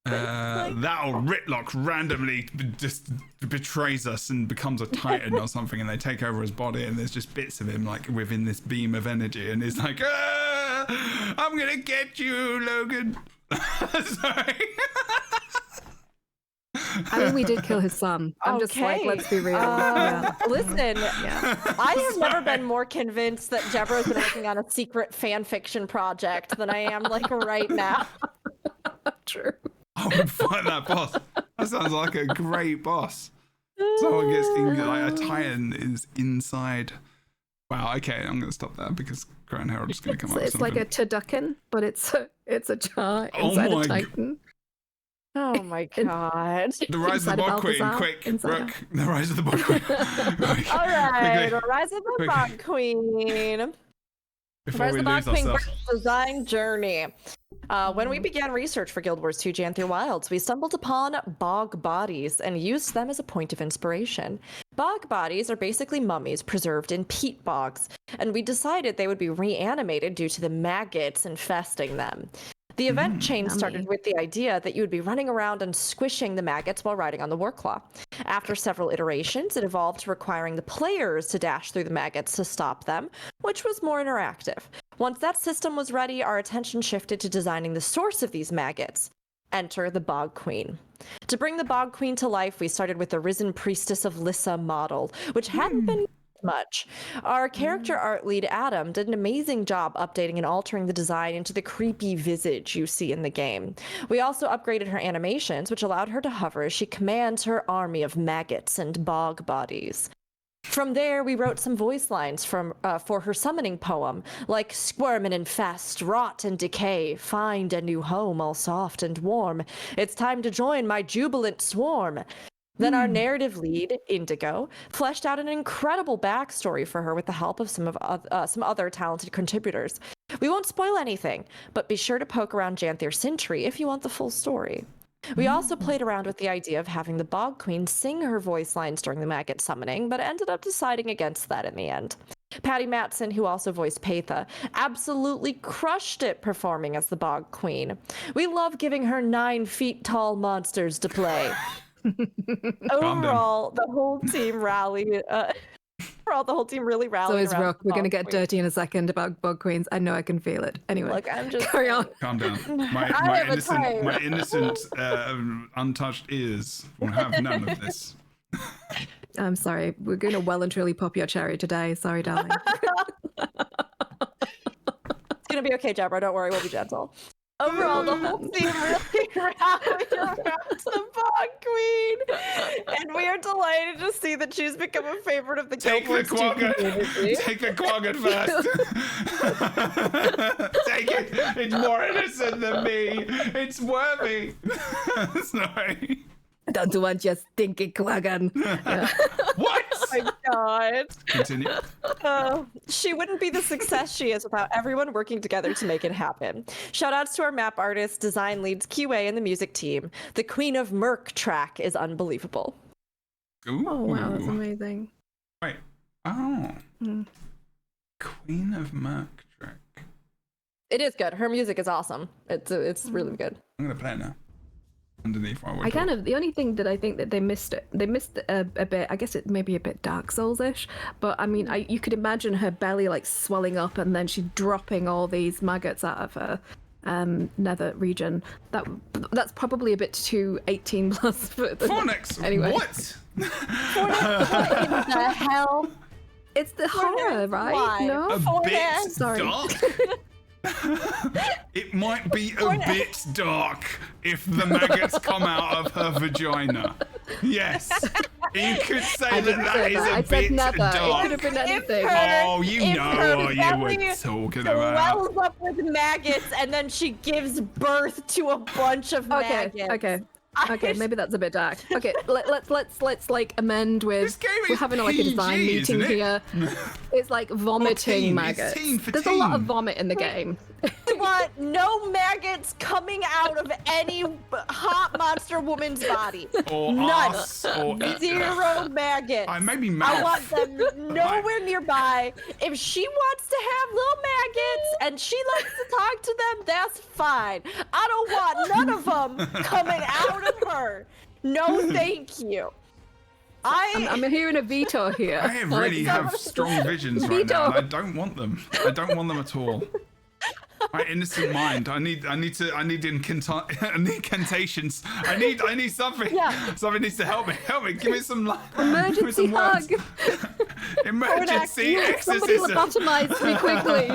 That or Ritlock randomly just betrays us and becomes a Titan or something, and they take over his body, and there's just bits of him like within this beam of energy, and he's like, I'm gonna get you, Logan. Sorry. I mean, we did kill his son. I'm just like, let's be real. Listen, I have never been more convinced that Jebro's been working on a secret fan fiction project than I am like right now. True. I would fight that boss. That sounds like a great boss. Someone gets like a Titan is inside. Wow. Okay, I'm gonna stop that because Crown Herald is gonna come up. It's like a Turducken, but it's a char inside a Titan. Oh my god. The Rise of the Bog Queen, quick, Rook. The Rise of the Bog Queen. All right, the Rise of the Bog Queen. Before Rise we of the lose Bog Queen ourselves. design journey. When we began research for Guild Wars 2 Janther Wilds, we stumbled upon bog bodies and used them as a point of inspiration. Bog bodies are basically mummies preserved in peat bogs, and we decided they would be reanimated due to the maggots infesting them. The event chain started with the idea that you would be running around and squishing the maggots while riding on the Warclaw. After several iterations, it evolved to requiring the players to dash through the maggots to stop them, which was more interactive. Once that system was ready, our attention shifted to designing the source of these maggots. Enter the Bog Queen. To bring the Bog Queen to life, we started with the Risen Priestess of Lissa model, which hadn't been much. Our character art lead, Adam, did an amazing job updating and altering the design into the creepy visage you see in the game. We also upgraded her animations, which allowed her to hover as she commands her army of maggots and bog bodies. From there, we wrote some voice lines for her summoning poem, like squirm and infest, rot and decay, find a new home all soft and warm. It's time to join my jubilant swarm. Then our narrative lead, Indigo, fleshed out an incredible backstory for her with the help of some other talented contributors. We won't spoil anything, but be sure to poke around Janther Sintry if you want the full story. We also played around with the idea of having the Bog Queen sing her voice lines during the maggot summoning, but ended up deciding against that in the end. Patty Matson, who also voiced Patha, absolutely crushed it performing as the Bog Queen. We love giving her 9 feet tall monsters to play. Overall, the whole team rallied. The whole team really rallied. So is around Rook. the We're going to Bog get Queen. dirty in a second about Bog Queens. I know I can feel it. Anyway, Look, I'm just carry on. Calm down. My innocent, untouched ears will have none of this. I'm sorry. We're going to well and truly pop your cherry today. Sorry, darling. It's gonna be okay, Jebro. Don't worry, we'll be gentle. Overall, the whole team really rallied around the Bog Queen, and we are delighted to see that she's become a favorite of the Take Guild the Wars 2 quagga. community. Take the quagga first. Take it. It's more innocent than me. It's worthy. Sorry. Don't want your stinky quaggan. What? Oh my god. Continue. She wouldn't be the success she is without everyone working together to make it happen. Shoutouts to our map artists, design leads, QA, and the music team. The Queen of Merc track is unbelievable. Ooh. Oh, wow. That's amazing. Wait. Oh. Queen of Merc track. It is good. Her music is awesome. It's really good. I'm gonna play it now. Underneath while we're I kind of, the only thing that I think that they missed a bit, I guess it may be a bit Dark Souls-ish, but I mean, you could imagine her belly like swelling up and then she's dropping all these maggots out of her nether region. That's probably a bit too 18 plus for the Fornix. Anyway. What? What in the hell? It's the horror, right? Why? No? A bit Sorry. dark. It might be a bit dark if the maggots come out of her vagina. Yes, You could say I didn't that say is that. a I bit said never. It dark. could have been anything. Oh, you If know her what you were belly talking about. swells up with maggots, and then she gives birth to a bunch of maggots. Okay, maybe that's a bit dark. Okay, let's like amend with. This game We're is having like a design PG, meeting isn't it? here. It's like vomiting teen. maggots. It's teen for There's a lot of teen. vomit in the game. I want no maggots coming out of any hot monster woman's body. Or None. ass, or Zero maggots. maybe I mouth. want them nowhere nearby. If she wants to have little maggots and she likes to talk to them, that's fine. I don't want none of them coming out of her. No, thank you. I'm hearing a veto here. I really have strong visions right Veto. now, and I don't want them. I don't want them at all. My innocent mind. I need incantations. I need something. Yeah. Something needs to help me. Help me. Give me some light. Emergency hug. Emergency Somebody exorcism. lobotomize me quickly.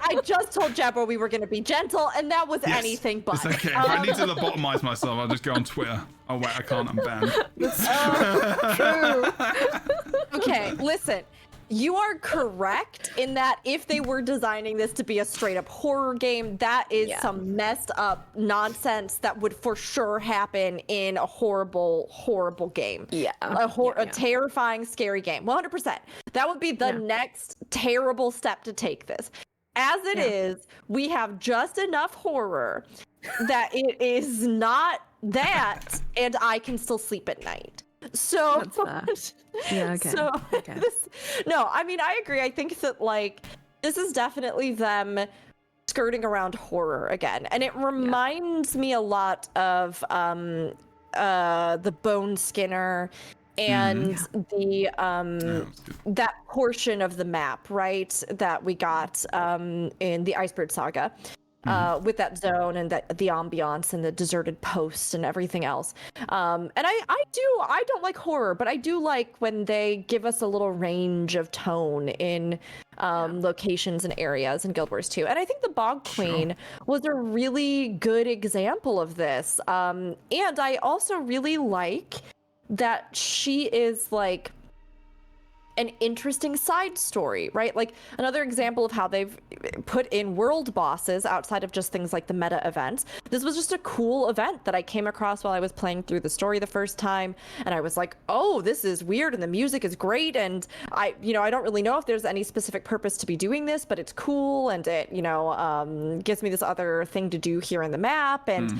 I just told Jebro we were going to be gentle, and that was Yes, anything but. It's okay. If I need to lobotomize myself, I'll just go on Twitter. Oh wait, I can't. I'm banned. Okay, listen. You are correct in that if they were designing this to be a straight up horror game, that is some messed up nonsense that would for sure happen in a horrible, horrible game. Yeah. A terrifying, scary game. 100%. That would be the next terrible step to take this. As it is, we have just enough horror that it is not that, and I can still sleep at night. So Yeah, okay. So Okay. no, I mean I agree. I think that like this is definitely them skirting around horror again, and it reminds me a lot of the Bone Skinner and the that portion of the map, right, that we got in the Icebird Saga. With that zone and the ambiance and the deserted posts and everything else. And I don't like horror, but I do like when they give us a little range of tone in locations and areas in Guild Wars 2. And I think the Bog Queen was a really good example of this. And I also really like that she is like an interesting side story, right? Like another example of how they've put in world bosses outside of just things like the meta events. This was just a cool event that I came across while I was playing through the story the first time, and I was like, oh, this is weird and the music is great, and I don't really know if there's any specific purpose to be doing this, but it's cool, and it gives me this other thing to do here in the map. And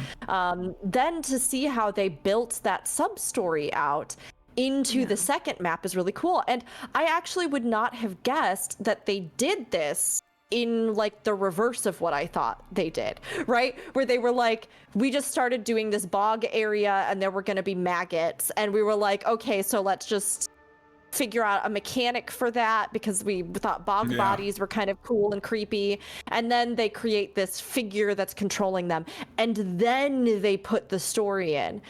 then to see how they built that sub story out into the second map is really cool. And I actually would not have guessed that they did this in like the reverse of what I thought they did, right? Where they were like, we just started doing this bog area and there were going to be maggots, and we were like, okay, so let's just figure out a mechanic for that because we thought bog bodies were kind of cool and creepy. And then they create this figure that's controlling them, and then they put the story in,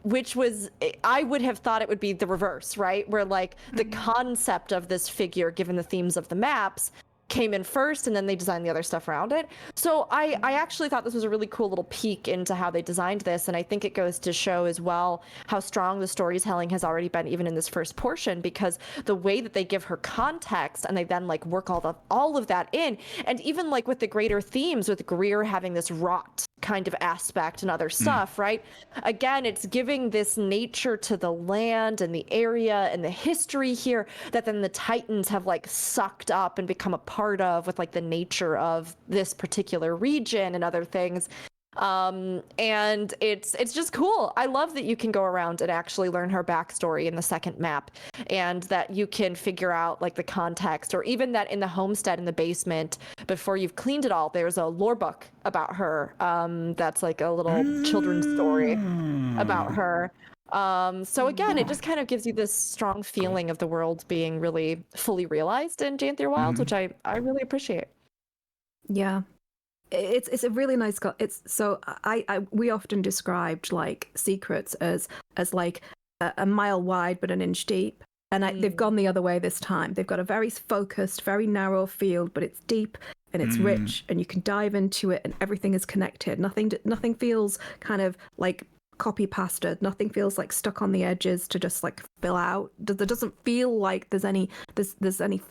which was, I would have thought it would be the reverse, right? Where like the concept of this figure, given the themes of the maps, came in first, and then they designed the other stuff around it. So I actually thought this was a really cool little peek into how they designed this, and I think it goes to show as well how strong the storytelling has already been even in this first portion, because the way that they give her context and they then like work all of that in, and even like with the greater themes with Greer having this rot kind of aspect and other stuff, right? Again, it's giving this nature to the land and the area and the history here that then the Titans have like sucked up and become a part of, with like the nature of this particular region and other things. And it's just cool. I love that you can go around and actually learn her backstory in the second map, and that you can figure out like the context, or even that in the homestead in the basement, before you've cleaned it all, there's a lore book about her. That's like a little children's story about her. So again, it just kind of gives you this strong feeling of the world being really fully realized in Janthier Wilds, which I really appreciate. Yeah. It's a really nice it's so we often described like secrets as like a mile wide but an inch deep, and they've gone the other way this time. They've got a very focused, very narrow field, but it's deep and it's rich, and you can dive into it and everything is connected. Nothing feels kind of like copy pasted. Nothing feels like stuck on the edges to just like fill out. There doesn't feel like there's any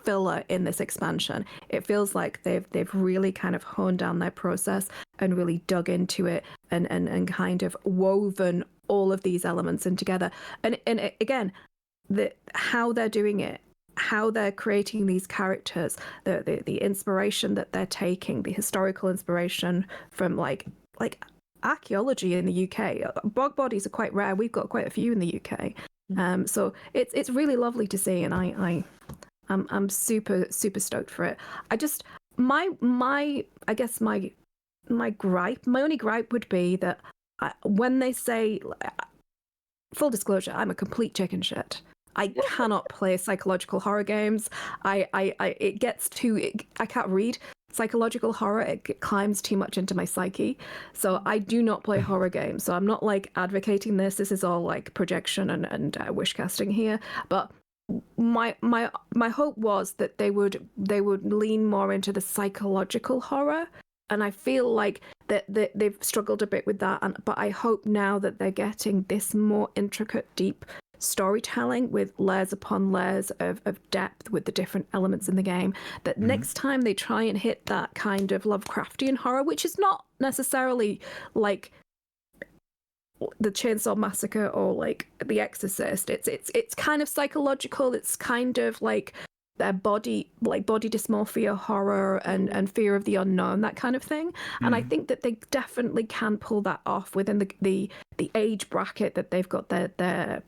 filler in this expansion. It feels like they've really kind of honed down their process and really dug into it and kind of woven all of these elements in together. And again, how they're doing it, how they're creating these characters, the inspiration that they're taking, the historical inspiration from like archaeology in the UK. Bog bodies are quite rare. We've got quite a few in the UK. So it's really lovely to see, and I'm super stoked for it. I just my only gripe would be that when they say, full disclosure, I'm a complete chicken shit. I cannot play psychological horror games. I can't read psychological horror. It climbs too much into my psyche. So I do not play horror games. So I'm not like advocating this. This is all like projection and wish casting here. But my hope was that they would lean more into the psychological horror. And I feel like that they've struggled a bit with that. But I hope now that they're getting this more intricate, deep storytelling with layers upon layers of depth with the different elements in the game, that next time they try and hit that kind of Lovecraftian horror, which is not necessarily like the Chainsaw Massacre or like The Exorcist, it's kind of psychological. It's kind of like their body dysmorphia horror and fear of the unknown, that kind of thing. And I think that they definitely can pull that off within the age bracket that they've got their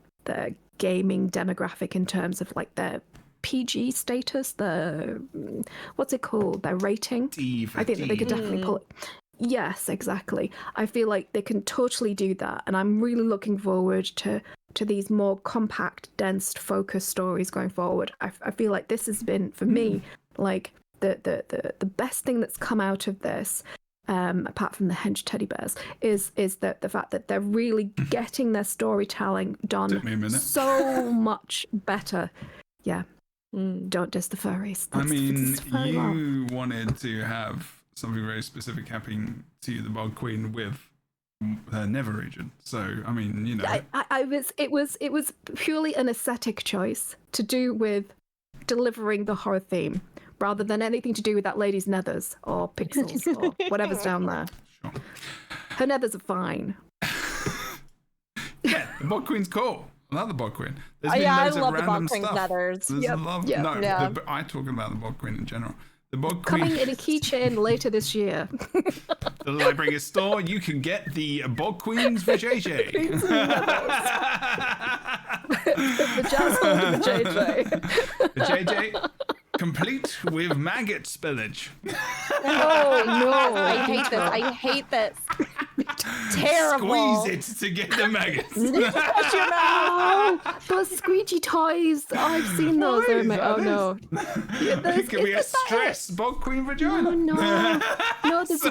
gaming demographic in terms of like their PG status, what's it called, their rating. I think that they could definitely pull it. Yes, exactly. I feel like they can totally do that, and I'm really looking forward to these more compact, dense, focused stories going forward. I feel like this has been, for me, like the best thing that's come out of this, apart from the hench teddy bears, is that the fact that they're really getting their storytelling done so much better. Yeah. Don't diss the furries. You wanted to have something very specific happening to the Bog Queen with her Never region. So, I mean, you know. It was purely an aesthetic choice to do with delivering the horror theme, rather than anything to do with that lady's nethers or pixels or whatever's down there. Sure. Her nethers are fine. Yeah, the Bog Queen's cool. I love the Bog Queen. There's been loads of random stuff. I'm talking about the Bog Queen in general. The Bog Coming Queen. in a keychain later this year. The Lightbringers store, you can get the Bog Queens for JJ. The jazz hold of the JJ. The JJ, complete with maggot spillage. Oh no! I hate this. Terrible. Squeeze it to get the maggots. Shut your mouth. Those squeegee toys. Oh, I've seen those. Oh no. Can we have stress Bog Queen vagina? Oh no. There's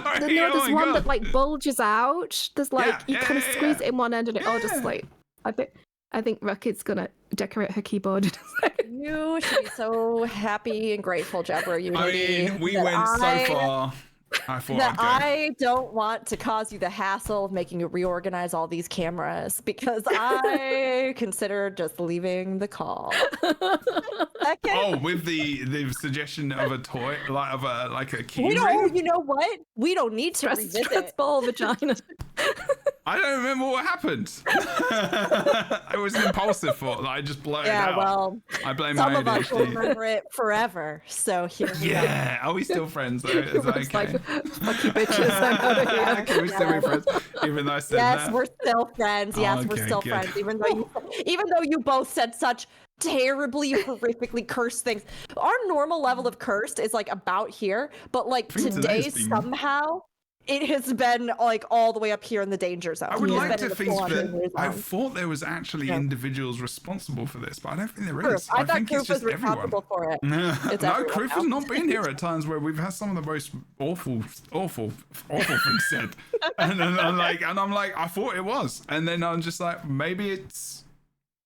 one that like bulges out. There's like you kind of squeeze it in one end and it just like I think Rocket's gonna decorate her keyboard in a second. You should be so happy and grateful, Jebro. We went so far. I don't want to cause you the hassle of making you reorganize all these cameras, because I consider just leaving the call. Okay. Oh, with the suggestion of a toy, like a key ring? You know what? We don't need to revisit. Stress ball vagina. I don't remember what happened. It was an impulsive thought. I just blurted it out. Well, I blame some my of us will ADHD. remember it forever. So here we go. Are we still friends though? Is that okay? Like, fuck you bitches, I'm out of here. Can we still be friends? Even though I said that? Yes, we're still friends. Yes, we're still friends. Even though you both said such terribly, horrifically cursed things. Our normal level of cursed is like about here, but like today somehow it has been like all the way up here in the danger zone. I would like to think that I thought there was actually individuals responsible for this, but I don't think there is. I think it's just everyone. For it. No, Kroof has not been here at times where we've had some of the most awful things said, and I'm like, I thought it was, and then I'm just like, maybe it's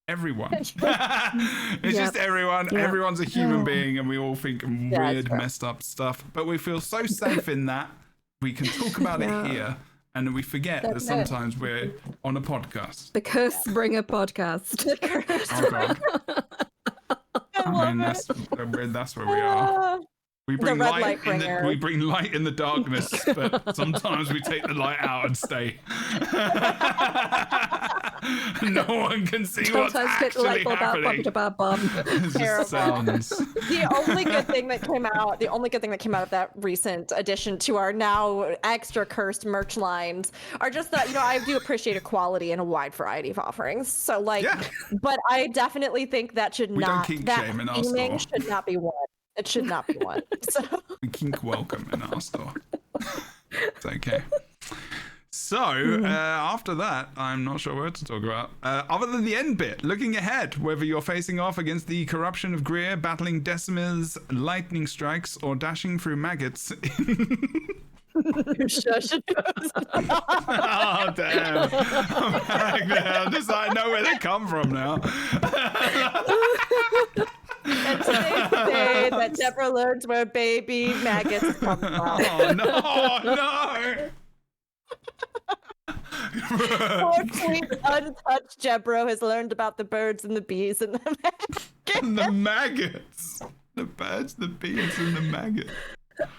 everyone. It's just everyone. Yeah. Everyone's a human being, and we all think weird, messed up stuff, but we feel so safe in that. We can talk about it here, and we forget that That's it. sometimes we're on a podcast. The Curse Bringer podcast. Oh god. I mean, that's where we are. We bring red light in the, Lightbringer. we bring light in the darkness, but sometimes we take the light out and stay. No one can see what's Sometimes get the light actually bulb out, pop happening. it about Bob. It just Terrible. sounds. The only good thing that came out of that recent addition to our now extra cursed merch lines are just that, I do appreciate equality in a wide variety of offerings. So Yeah. but I definitely think that should We don't not, kink that shame in our theming store. should not be one. It should not be one. So We kink welcome in our store. It's okay. So, after that, I'm not sure what to talk about. Other than the end bit, looking ahead, whether you're facing off against the corruption of Greer, battling Decima's lightning strikes, or dashing through maggots. shush. Oh, damn. I'm back there. I know where they come from now. And today's the day that Jebro learns where baby maggots come from. Oh, no. Poor Queen untouched Jebro has learned about the birds and the bees and the maggots. And the maggots. The birds, the bees, and the maggots.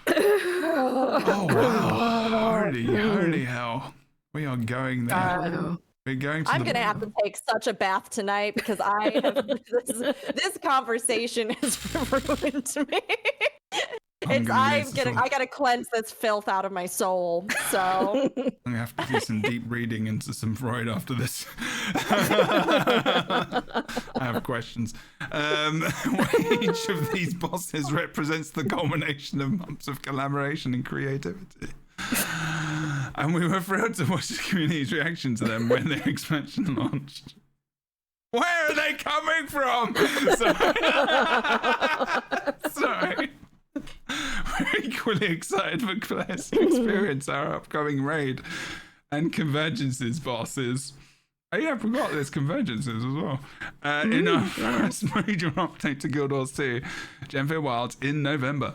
Oh, wow. Holy hell. We are going there. We're going to I'm gonna have to take such a bath tonight because I have this conversation has ruined me. I gotta cleanse this filth out of my soul. So I'm gonna have to do some deep reading into some Freud after this. I have questions. Each of these bosses represents the culmination of months of collaboration and creativity. And we were thrilled to watch the community's reaction to them when their expansion launched. Where are they coming from? Sorry. We're equally excited for players to experience our upcoming raid and convergences bosses. Oh yeah, I forgot there's convergences as well. In our first major update to Guild Wars 2, Genfire Wilds in November.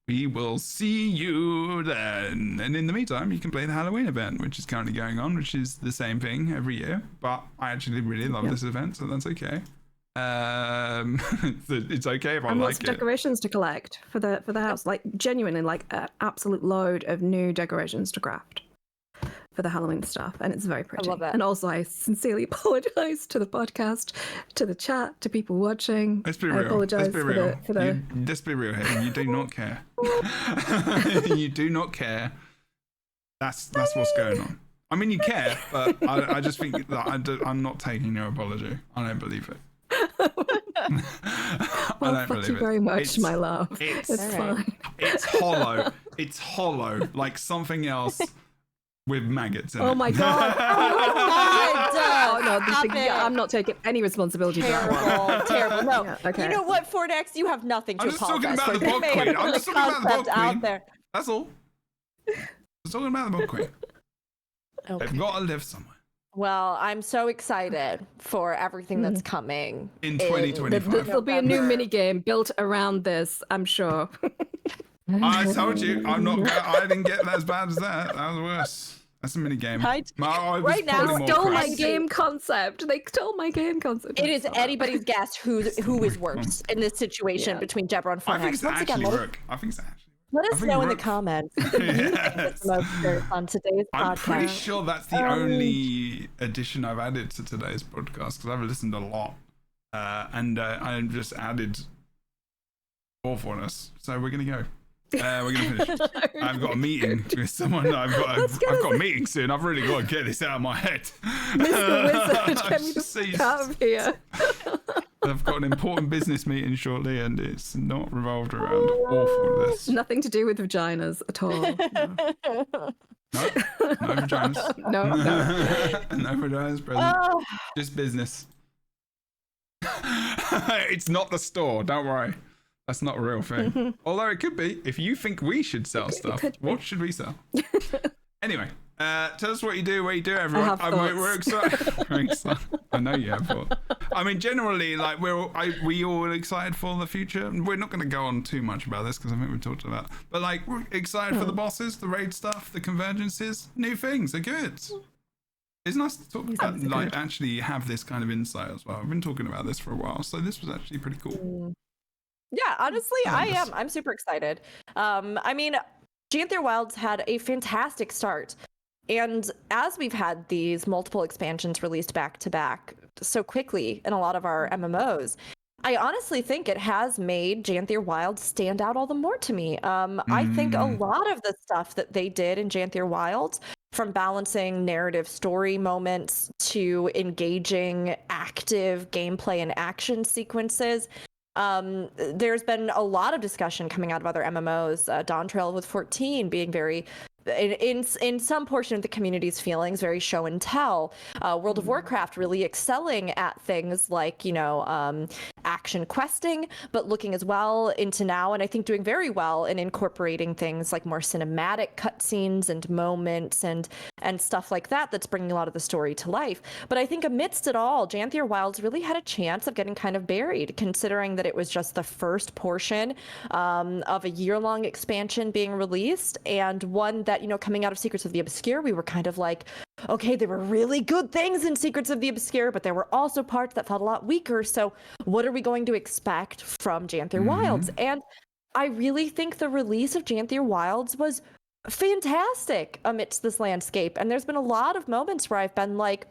We will see you then. And in the meantime, you can play the Halloween event, which is currently going on, which is the same thing every year. But I actually really love this event, so that's okay. It's okay if I And like lots of it. decorations to collect for the house, like genuinely, like an absolute load of new decorations to craft for the Halloween stuff, and it's very pretty. I love that. And also, I sincerely apologize to the podcast, to the chat, to people watching. Let's be I real. apologize Let's be real. for the Let's be real here. You do not care. You do not care. That's what's going on. I mean, you care, but I just think that I'm not taking your apology. I don't believe it. Well, I don't thank believe you it. very much, It's- my love. It's It's fine. It's hollow. It's hollow, like something else with maggots in it. Oh my god! God, Oh no, stop it. I'm not taking any responsibility for that one. terrible. No, Yeah, okay. you know what, Fordex, you have nothing to I'm just talking apologize about for. the They Bog may have Queen. I'm put just the talking about the Bog concept out Queen. there. That's all. I'm talking about the Bog Queen. Okay. They've got to live somewhere. Well, I'm so excited for everything that's coming In 2025. There'll be a new mini game built around this, I'm sure. I told you, I didn't get that as bad as that. That was worse. That's a mini game. Right Right now, now, Stole my crazy. game concept. They stole my game concept. It is anybody's guess who is worse in this situation Yeah. between Jebro and I think Fordex. it's Once again, actually let us, Rook. I think it's actually. let I us think know in the Rook- comments. Yes. The most curious on today's I'm pretty podcast. sure that's the only addition I've added to today's podcast because I've listened a lot, and I just added awfulness. So we're gonna go. We're gonna finish. I've got a meeting with someone. I've got a meeting soon. I've really got to get this out of my head. Mr. Wizard, get me the See, fuck out of here. I've got an important business meeting shortly, and it's not revolved around awfulness. Nothing to do with vaginas at all. No vaginas. No, no. No vaginas present. Oh, Just business. It's not the store. Don't worry. That's not a real thing. Although it could be. If you think we should sell stuff, could be. what should we sell? Anyway, Tell us what you do, where you do, everyone. We're excited. We're excited. I know you have thoughts. I mean, generally, like we all excited for the future. We're not going to go on too much about this because I think we've talked about. But like, we're excited for the bosses, the raid stuff, the convergences, new things. They're good. It's nice to talk about, like, actually have this kind of insight as well. I've been talking about this for a while, so this was actually pretty cool. Yeah, honestly, I am. I'm super excited. I mean, Janther Wilds had a fantastic start. And as we've had these multiple expansions released back to back so quickly in a lot of our MMOs, I honestly think it has made Janther Wilds stand out all the more to me. I think a lot of the stuff that they did in Janther Wilds, from balancing narrative story moments to engaging active gameplay and action sequences, there's been a lot of discussion coming out of other MMOs, Dawn Trail with 14 being very, in some portion of the community's feelings, very show and tell. World of Warcraft really excelling at things like, action questing, but looking as well into now, and I think doing very well in incorporating things like more cinematic cutscenes and moments and stuff like that, that's bringing a lot of the story to life. But I think amidst it all, Janther Wilds really had a chance of getting kind of buried, considering that it was just the first portion of a year-long expansion being released, and one that, coming out of Secrets of the Obscure, we were kind of like, okay, there were really good things in Secrets of the Obscure, but there were also parts that felt a lot weaker. So what are we going to expect from Janther Wilds? And I really think the release of Janther Wilds was fantastic amidst this landscape. And there's been a lot of moments where I've been like,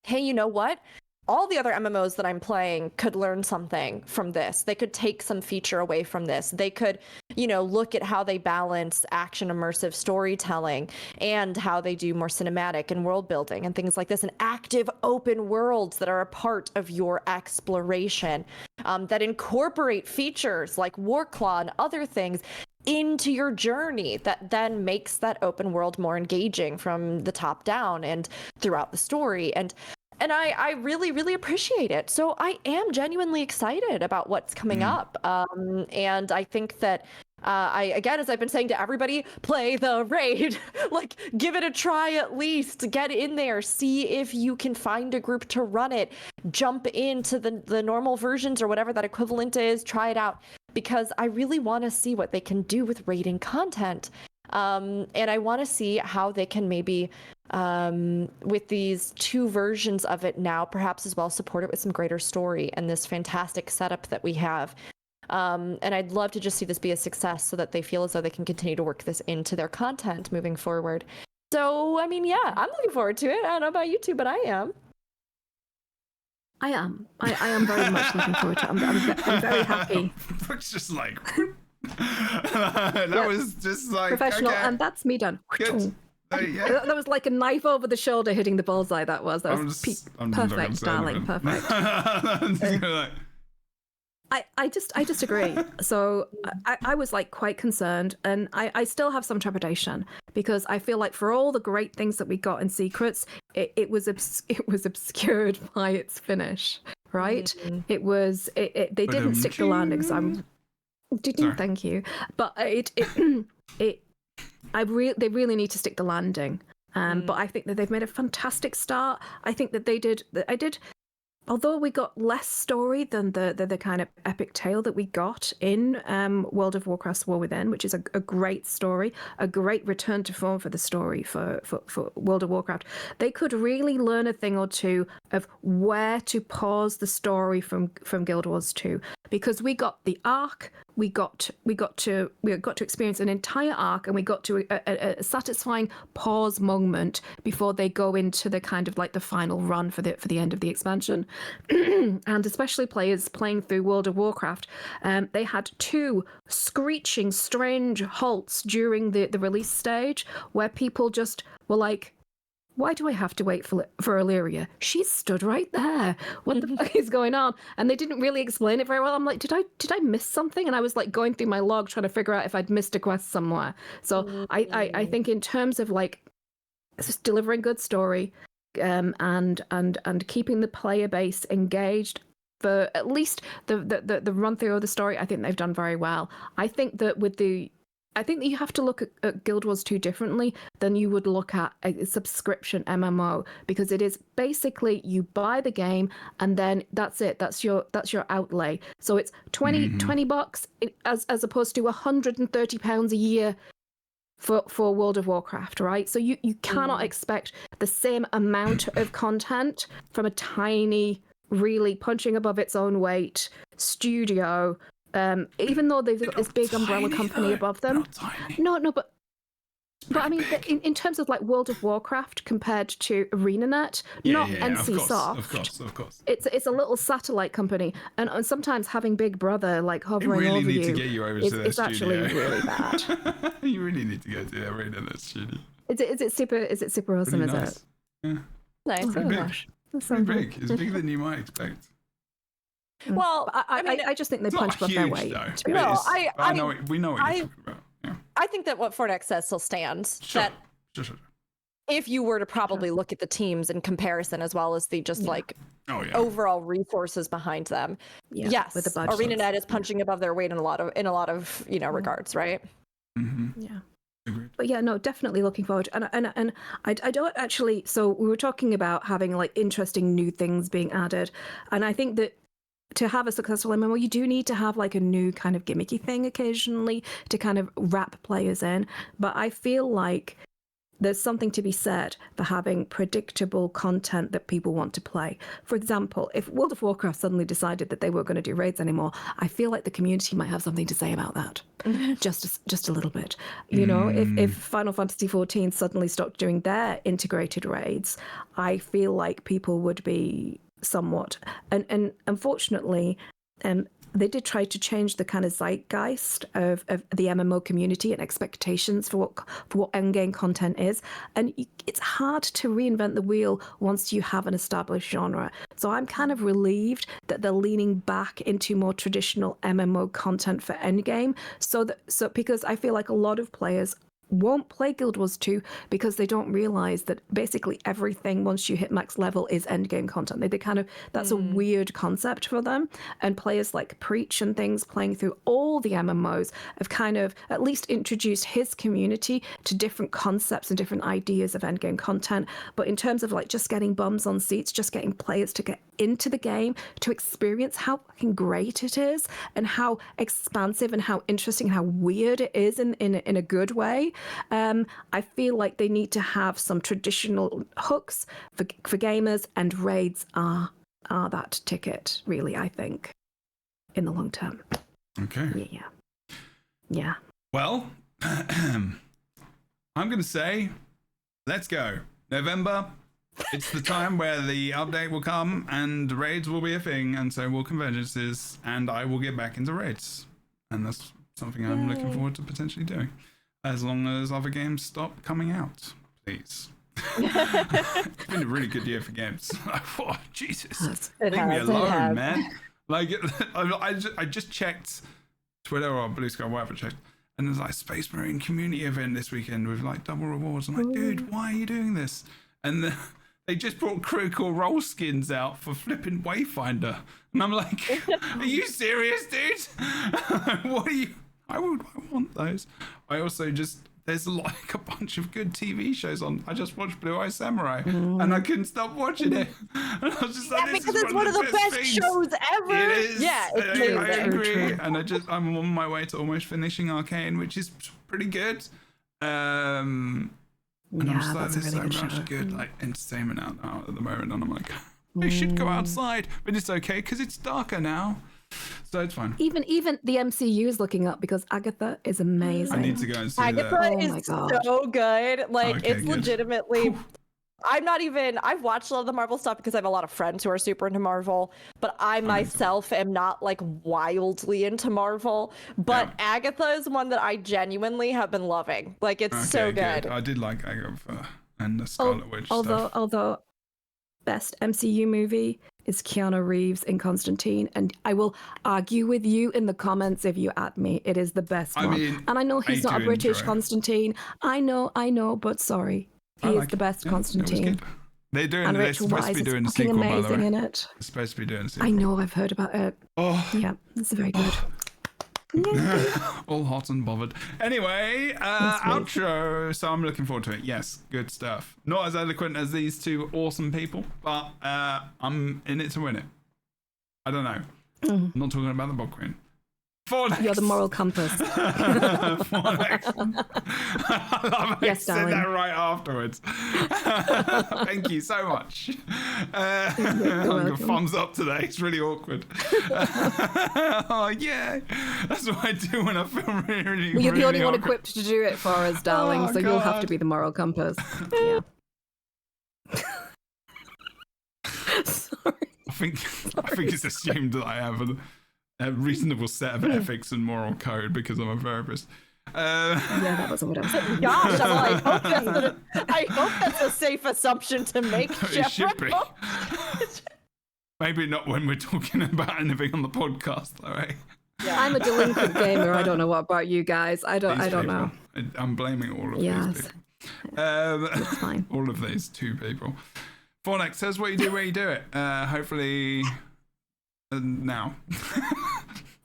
hey, you know what? All the other MMOs that I'm playing could learn something from this. They could take some feature away from this. They could, look at how they balance action immersive storytelling and how they do more cinematic and world building and things like this, and active open worlds that are a part of your exploration, that incorporate features like Warclaw and other things into your journey, that then makes that open world more engaging from the top down and throughout the story. And I really, really appreciate it. So I am genuinely excited about what's coming up. And I think that, again, as I've been saying to everybody, play the raid. Like, give it a try at least. Get in there. See if you can find a group to run it. Jump into the normal versions or whatever that equivalent is. Try it out. Because I really want to see what they can do with raiding content. And I want to see how they can maybe, with these two versions of it now, perhaps as well support it with some greater story and this fantastic setup that we have. And I'd love to just see this be a success so that they feel as though they can continue to work this into their content moving forward. So, I mean, yeah, I'm looking forward to it. I don't know about you two, but I am. I am. I am very much looking forward to it. I'm very happy. Brooke's just like... that was just like professional, okay. And that's me done. Good. That was like a knife over the shoulder hitting the bullseye. That was perfect, darling. Perfect. I just agree. So I was like quite concerned, and I still have some trepidation because I feel like for all the great things that we got in Secrets, it was obscured by its finish, right? They didn't stick the landings. Thank you, but they really need to stick the landing. But I think that they've made a fantastic start. I think that they did. Although we got less story than the kind of epic tale that we got in World of Warcraft's War Within, which is a great story, a great return to form for the story for World of Warcraft, they could really learn a thing or two of where to pause the story from Guild Wars 2, because we got the arc. We got to experience an entire arc, and we got to a satisfying pause moment before they go into the kind of like the final run for the end of the expansion. And especially players playing through World of Warcraft, they had two screeching strange halts during the release stage where people just were like, why do I have to wait for Illyria? She stood right there. What the fuck is going on? And they didn't really explain it very well. I'm like, did I miss something? And I was like going through my log trying to figure out if I'd missed a quest somewhere. So I think in terms of like just delivering good story, and keeping the player base engaged for at least the run through of the story, I think they've done very well. I think that with the I think that you have to look at Guild Wars 2 differently than you would look at a subscription MMO, because it is basically you buy the game and then that's it. That's your outlay. So it's 20 bucks as opposed to £130 a year for World of Warcraft, right? So you cannot expect the same amount of content from a tiny, really punching above its own weight studio. Even though they've got this big umbrella company above them. No, but I mean, in terms of like World of Warcraft compared to ArenaNet, not NC Soft. Of course. It's a little satellite company, and sometimes having Big Brother like hovering over you, to get you over to their it's actually really bad. You really need to go to the ArenaNet studio. Is it super awesome? Pretty Is nice. it? Yeah. Nice. Oh Pretty gosh, that's Pretty so big. It's bigger than you might expect. Well, I just think they It's punch not above their huge, weight. though. To be No, honest. We know what you're talking about. Yeah. I think that what Fortnite says still stands. Sure. That Sure. if you were to probably look at the teams in comparison, as well as the just like overall resources behind them, yes, with the budget. ArenaNet is punching above their weight in a lot of regards, right? Mm-hmm. Yeah. Agreed. But yeah, no, definitely looking forward. And I don't actually. So we were talking about having like interesting new things being added, and I think that to have a successful MMO, you do need to have like a new kind of gimmicky thing occasionally to kind of wrap players in. But I feel like there's something to be said for having predictable content that people want to play. For example, if World of Warcraft suddenly decided that they weren't going to do raids anymore, I feel like the community might have something to say about that. just a little bit. You know, if Final Fantasy XIV suddenly stopped doing their integrated raids, I feel like people would be somewhat. And unfortunately, they did try to change the kind of zeitgeist of the MMO community and expectations for what endgame content is. And it's hard to reinvent the wheel once you have an established genre. So I'm kind of relieved that they're leaning back into more traditional MMO content for endgame. So because I feel like a lot of players won't play Guild Wars 2 because they don't realize that basically everything once you hit max level is endgame content. They kind of, that's a weird concept for them. And players like Preach and things playing through all the MMOs have kind of at least introduced his community to different concepts and different ideas of endgame content. But in terms of like just getting bums on seats, just getting players to get into the game, to experience how fucking great it is and how expansive and how interesting and how weird it is in a good way. I feel like they need to have some traditional hooks for gamers, and raids are that ticket, really, I think, in the long term. Okay. Yeah. Well, I'm going to say, let's go. November, it's the time where the update will come and raids will be a thing, and so will convergences, and I will get back into raids. And that's something I'm looking forward to potentially doing. As long as other games stop coming out, please. It's been a really good year for games. Oh, Jesus. Leave me alone, man. Like, I just checked Twitter or Blue Sky, whatever I checked, and there's like Space Marine community event this weekend with like double rewards. I'm like, dude, why are you doing this? And they just brought Critical Role skins out for flipping Wayfinder. And I'm like, are you serious, dude? What are you... I want those. I also there's like a bunch of good TV shows on. I just watched Blue Eye Samurai and I couldn't stop watching it. And I was just like, this because is it's one of the best things. shows ever. It is. Yeah, it's I amazing. agree. And I'm on my way to almost finishing Arcane, which is pretty good. And I'm just like, there's so much good like entertainment out at the moment, and I'm like, they should go outside, but it's okay because it's darker now. So it's fine. Even the MCU is looking up because Agatha is amazing. I need to go and see Agatha that. is so good. Like, Okay, it's good. legitimately... I've watched a lot of the Marvel stuff because I have a lot of friends who are super into Marvel, but I myself am not like wildly into Marvel. But Agatha is one that I genuinely have been loving. Like, it's so good. I did like Agatha and the Scarlet Witch stuff. Although best MCU movie is Keanu Reeves in Constantine, and I will argue with you in the comments if you at me. It is the best one. mean, and I know he's not a do British enjoy it. Constantine. I know, but sorry. He is the best Constantine. They're Rachel supposed to Weisz be doing a is fucking sequel, by the amazing way. in it. They're supposed to be doing a sequel. I know, I've heard about it. Oh, Yeah, it's very good. All hot and bothered. Anyway, outro. So I'm looking forward to it. Yes, good stuff. Not as eloquent as these two awesome people, but I'm in it to win it. I don't know. I'm not talking about the Bog Queen. You're the moral compass. I love how Yes, you said darling. that right afterwards. Thank you so much. welcome. Thumbs up today. It's really awkward. Oh, yeah. That's what I do when I feel really, Well, you're the really only one awkward. equipped to do it for us, darling, Oh, so you'll have God. to be the moral compass. Yeah. Sorry. I think it's assumed that I have a reasonable set of ethics and moral code because I'm a therapist. Yeah, that wasn't what I was saying. Gosh, I hope that's a safe assumption to make. It should be. Jebro. Maybe not when we're talking about anything on the podcast, though, eh? I'm a delinquent gamer. I don't know what about you guys. I don't know. I'm blaming all of Yes. these people. It's fine. All of these two people. Fornex says what you do where you do it. Hopefully now.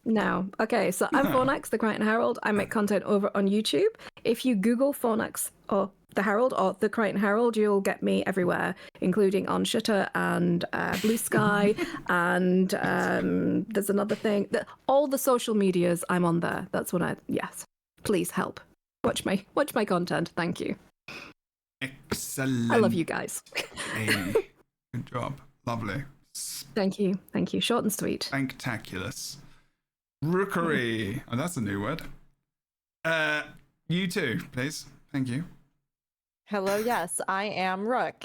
No. Okay, so I'm Fornax, the Crichton Herald. I make content over on YouTube. If you Google Fornax or the Herald or the Crichton Herald, you'll get me everywhere, including on Shutter and Blue Sky. And there's another thing. All the social medias, I'm on there. That's what yes. Please help. Watch my content. Thank you. Excellent. I love you guys. Hey, good job. Lovely. Thank you. Thank you. Short and sweet. Spectaculous. Rookery. Oh, that's a new word. You too, please. Thank you. Hello, yes, I am Rook.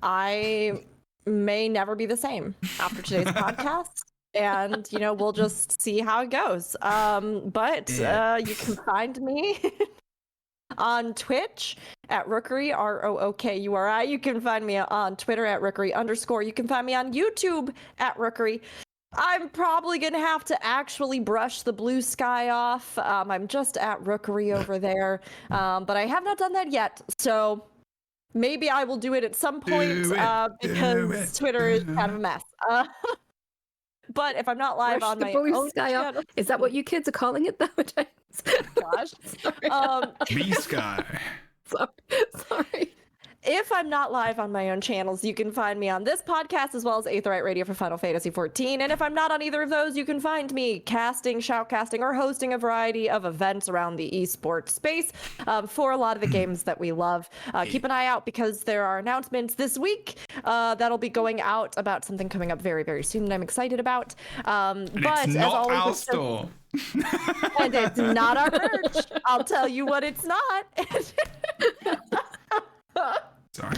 I may never be the same after today's podcast, and we'll just see how it goes. But you can find me on Twitch at Rookery, ROOKURI. You can find me on Twitter at Rookery_. You can find me on YouTube at Rookery. I'm probably gonna have to actually brush the Blue Sky off. I'm just at Rookery over there, but I have not done that yet. So maybe I will do it at some point because Twitter is kind of a mess. But if I'm not live Brush on the my Blue own Sky off. channel, Is that what you kids are calling it nowadays? gosh. B-Sky. Sorry. If I'm not live on my own channels, you can find me on this podcast as well as Aetheryte Radio for Final Fantasy XIV. And if I'm not on either of those, you can find me casting, shoutcasting, or hosting a variety of events around the esports space for a lot of the games that we love. Keep an eye out because there are announcements this week that'll be going out about something coming up very, very soon that I'm excited about. And But it's as not always, our it's just- store. and it's not our merch. I'll tell you what it's not. Sorry.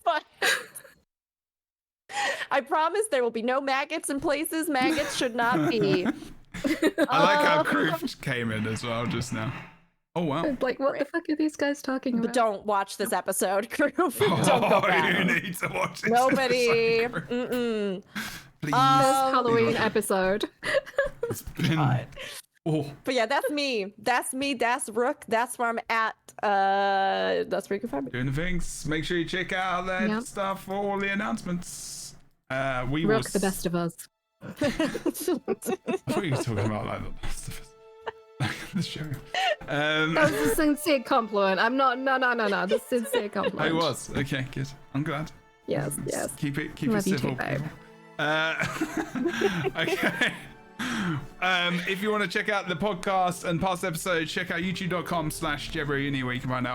But I promise there will be no maggots in places maggots should not be. I like how Kroof came in as well just now. Oh, wow. Like, what the fuck are these guys talking about? But don't watch this episode, crew. Don't go Oh, back. you need to watch this. Nobody. episode, Kroof. Mm-mm. Please. Halloween episode. It's been... Oh. But yeah, that's me. That's me. That's Rook. That's where I'm at. That's where you can find me. Doing the things. Make sure you check out their Yep. stuff for all the announcements. We Rook, will the best of us. I thought you were talking about like the best of us. The show. That was a sincere compliment. I'm not. No. The sincere compliment. I was. Okay, good. I'm glad. Yes. Keep it Love you civil, too, babe. people. Okay. If you want to check out the podcast and past episodes, check out youtube.com/JebroUni where you can find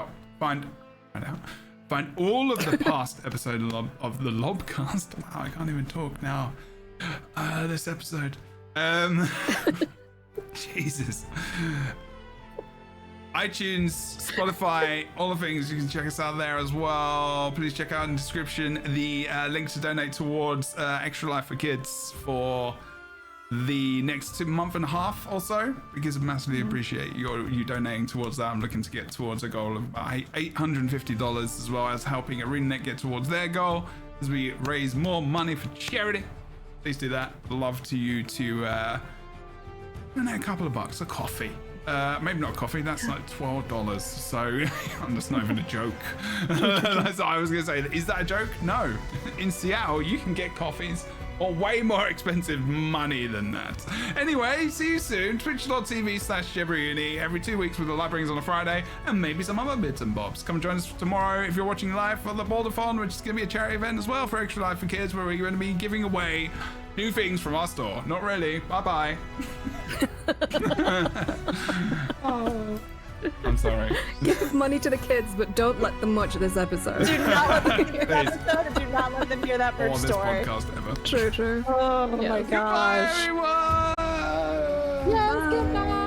all of the past episode of the Lobcast. Wow, I can't even talk now. This episode. Jesus. iTunes, Spotify, all the things. You can check us out there as well. Please check out in the description the link to donate towards Extra Life for Kids for the next month and a half or so, because I massively appreciate you donating towards that. I'm looking to get towards a goal of about $850 as well as helping ArenaNet get towards their goal as we raise more money for charity. Please do that. Love to you to donate a couple of bucks, a coffee. Maybe not coffee, that's like $12, so that's not even a joke. That's what I was gonna say. Is that a joke? No. In Seattle, you can get coffees or way more expensive money than that. Anyway, see you soon. Twitch.tv/JebroUni every 2 weeks with the Lightbringers on a Friday and maybe some other bits and bobs. Come and join us tomorrow if you're watching live for the Boulder-thon, which is going to be a charity event as well for Extra Life for Kids, where we're going to be giving away new things from our store. Not really. Bye-bye. Oh. I'm sorry. Give money to the kids, but don't let them watch this episode. Do not let them hear that episode, and do not let them hear that Or merch this story. podcast ever. True. Oh Yeah. my Goodbye, gosh. everyone! Yes, goodbye.